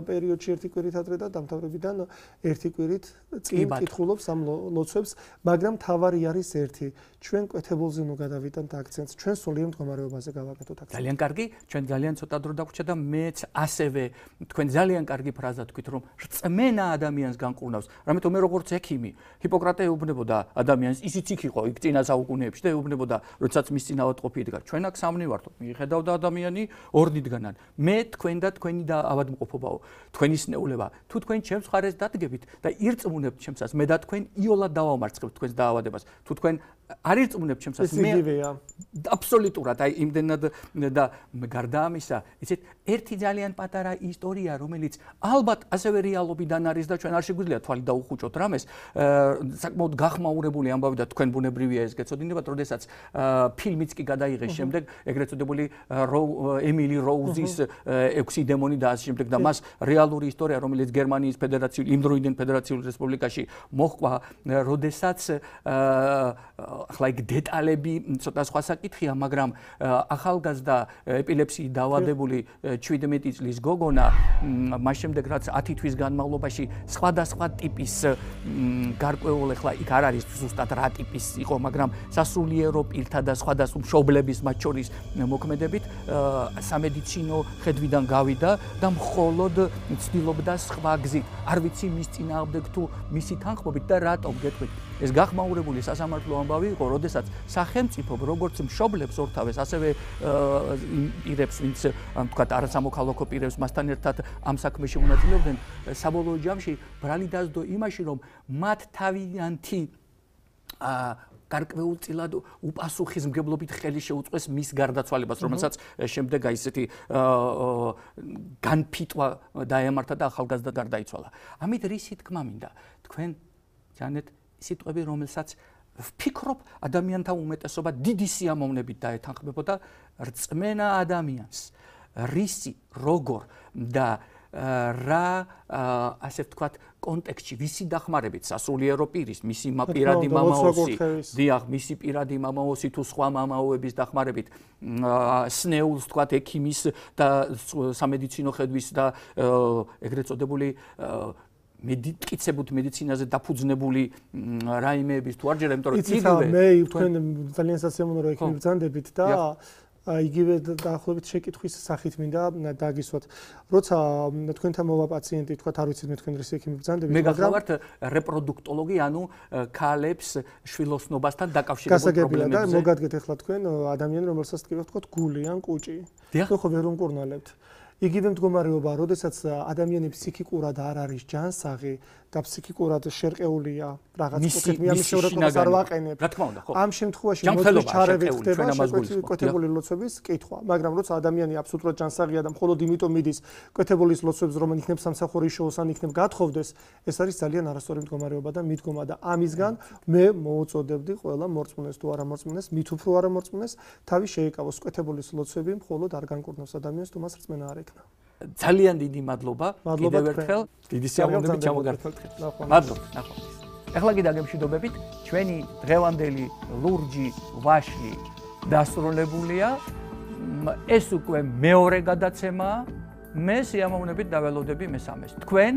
პერიოდში ერთი კვირით ადრე და დამთავრებიდან ერთი კვირით წინ კითხულობს ამ ლოცვებს, მაგრამ თავარი არის ერთი. ჩვენ კვეთებულზე ნუ გადავიტანთ აქცენტს, ჩვენ სულიერ მდგომარეობაზე გავაკეთოთ აქცენტს. ძალიან კარგი, ჩვენ ძალიან ცოტა დრო დაგვრჩა და მეც ასევე თქვენ ძალიან კარგი ფრაზა თქვით, რომ რწმენა ადამიანს განკურნავს. რამეთო მე როგორც ექიმი, ჰიპოკრატე ეუბნებოდა ადამიანს, ისიც იქ იყო იქ წინა საუკუნეებში და ეუბნებოდა, როდესაც მის წინააღმდეგ იდგა. ჩვენ აქ სამნი ვართ, მიხედავდა ადამიანი ორდიდგანან. მე თქვენ და თქვენი და ავადმყოფობაო, თქვენი სნეულება. თუ თქვენ ჩემს მხარეს დადგებით და ირწმუნებთ ჩემსას, მე და თქვენ იოლად დავამარცხებთ თქვენს დაავადებას. თუ თქვენ არ ირწმუნებთ ჩემსას, მე აბსოლუტურად აი იმდენად და გარდა ამისა, იცით, ერთი ძალიან პატარა ისტორია, რომელიც ალბათ ასევე რეალობიდან არის და ჩვენ არ შეგვიძლია თვალი დაუხუჭოთ რამეს, საკმაოდ გახმაურებული ამბავი და თქვენ ბუნებრივია ეს გეცოდინებათ, როდესაც ფილმიც კი გადაიღეს შემდეგ, ეგრეთ წოდებული ემილი როუზის 6 დემონი და ასე შემდეგ და მას რეალური ისტორია, რომელიც გერმანიის ფედერაციული იმ დროიდან ფედერაციული რესპუბლიკაში მოჰყვა, როდესაც ახლა იქ დეტალები ცოტა სხვა საკითხია, მაგრამ ახალგაზრდა ეპილეფსიით დაავადებული 17 წლის გოგონა, მას შემდეგ რაც 10 თვის განმავლობაში სხვადასხვა ტიპის გარკვეულ, ახლა იქ არ არის ზუსტად რა ტიპის იყო, მაგრამ სასულიერო პირთა და სხვადასხვა მშობლების მათ შორის მოქმედებით სამედიცინო ხედვიდან გავიდა და მხოლოდ ცდილობდა სხვა გზით. არ ვიცი მის წინააღმდეგ თუ მისი თანხმობით და რატომ გეტყვით. ეს გახმაურებული სასამართლო ამბავი იყო, როდესაც სახელმწიფო როგორც მშობლებს ორთავეს, ასევე პირებს, ვინც თქვათ არასამოქალაქო პირებს მასთან ერთად ამ საქმეში მონაწილეობდნენ, საბოლოო ჯამში ბრალი დასდო იმაში, რომ მათ თავიანთი გარკვეულწილად უპასუხისმგებლობით ხელი შეუწყეს მის გარდაცვალებას, რომელსაც შემდეგ აი ესეთი განფიტვა დაემართა და ახალგაზრდა გარდაიცვალა. ამით რისი თქმა მინდა? თქვენ ჯანეთ სიტყვები, რომელსაც ვფიქრობ, ადამიანთა უმეტესობა დიდი სიამოვნებით დაეთანხმებოდა რწმენა ადამიანს, რისი, როგორ და რა ასე ვთქვათ კონტექსტში, ვისი დახმარებით, სასულიერო პირის, მისი პირადი მამაოსი, დიახ, მისი პირადი მამაოსი თუ სხვა მამაოების დახმარებით, სნეულს ვთქვათ ექიმის და სამედიცინო ხედვის და ეგრეთ წოდებული მედიკიცებუთ მედიცინაზე დაფუძნებული რაიმეების თუ არ ჯერა, იმიტომ რომ იგივე მე თქვენ ძალიან სასიამოვნო ექიმი ბრძანდებით და იგივე დაახლოებით შეკითხვის სახით მინდა დაგისვათ. როცა თქვენთან მოვა პაციენტი, თქვათ არ ვიცით მე თქვენ რის ექიმი ბრძანდებით, მე გახლავართ რეპროდუქტოლოგი, ანუ ქალებს შვილოსნობასთან დაკავშირებულ პრობლემებზე. გასაგებია და მოგადგეთ ახლა თქვენ ადამიანი, რომელსაც თქვით თქვათ გული ან კუჭი. ხო ხო ვერ უმკურნალებთ. იგივე მდგომარეობა, როდესაც ადამიანი ფსიქიკურად არ არის ჯანსაღი და ფსიქიკურად შერყეულია რაღაც კუთხით, მე ამის შეურაცხყოფას არ ვაყენებ. რა თქმა უნდა, ხო. ამ შემთხვევაში მოწმის ჩარევით ხდება კვეთებული ლოცვების კითხვა, მაგრამ როცა ადამიანი აბსოლუტურად ჯანსაღია და მხოლოდ იმიტომ მიდის კვეთებულის ლოცვებს, რომ იქნებ სამსახური შოუს ან იქნებ გათხოვდეს, ეს არის ძალიან არასწორი მდგომარეობა და მიდგომა და ამისგან მე მოუწოდებდი ყველა მორწმუნეს თუ არა მორწმუნეს, მით უფრო არა მორწმუნეს, თავი შეეკავოს კვეთებულის ლოცვები, მხოლოდ არ განკურნოს ადამიანს თუ მას რწმენა არ ექნა. ძალიან დიდი მადლობა კიდევ ერთხელ დიდი სიამოვნებით ჩამოგართმევთ. მადლობა. ნახვამდის. ახლა კი დაგემშვიდობებით, ჩვენი დღევანდელი ლურჯი ვაშლი დასრულებულია. ეს უკვე მეორე გადაცემაა. მე სიამოვნებით დაველოდები მესამეს. თქვენ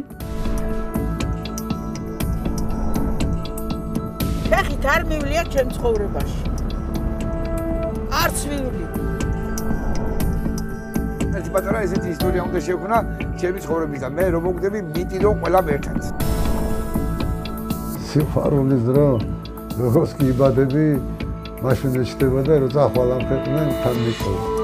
ფეხით არ მივლია ჩემ ცხოვრებაში. არც ვივლი. ეს პატარა ესეთი ისტორია უნდა შევქნა ჩემი ცხოვრებიდან. მე რომ მოგდები, მიტიდო ყველამ ერთად. სიყვარულის დრო, როგორც კი იბადები, მაშინ ეჩდება და როცა ხვალ ამხეყნენ თან მიყოლ.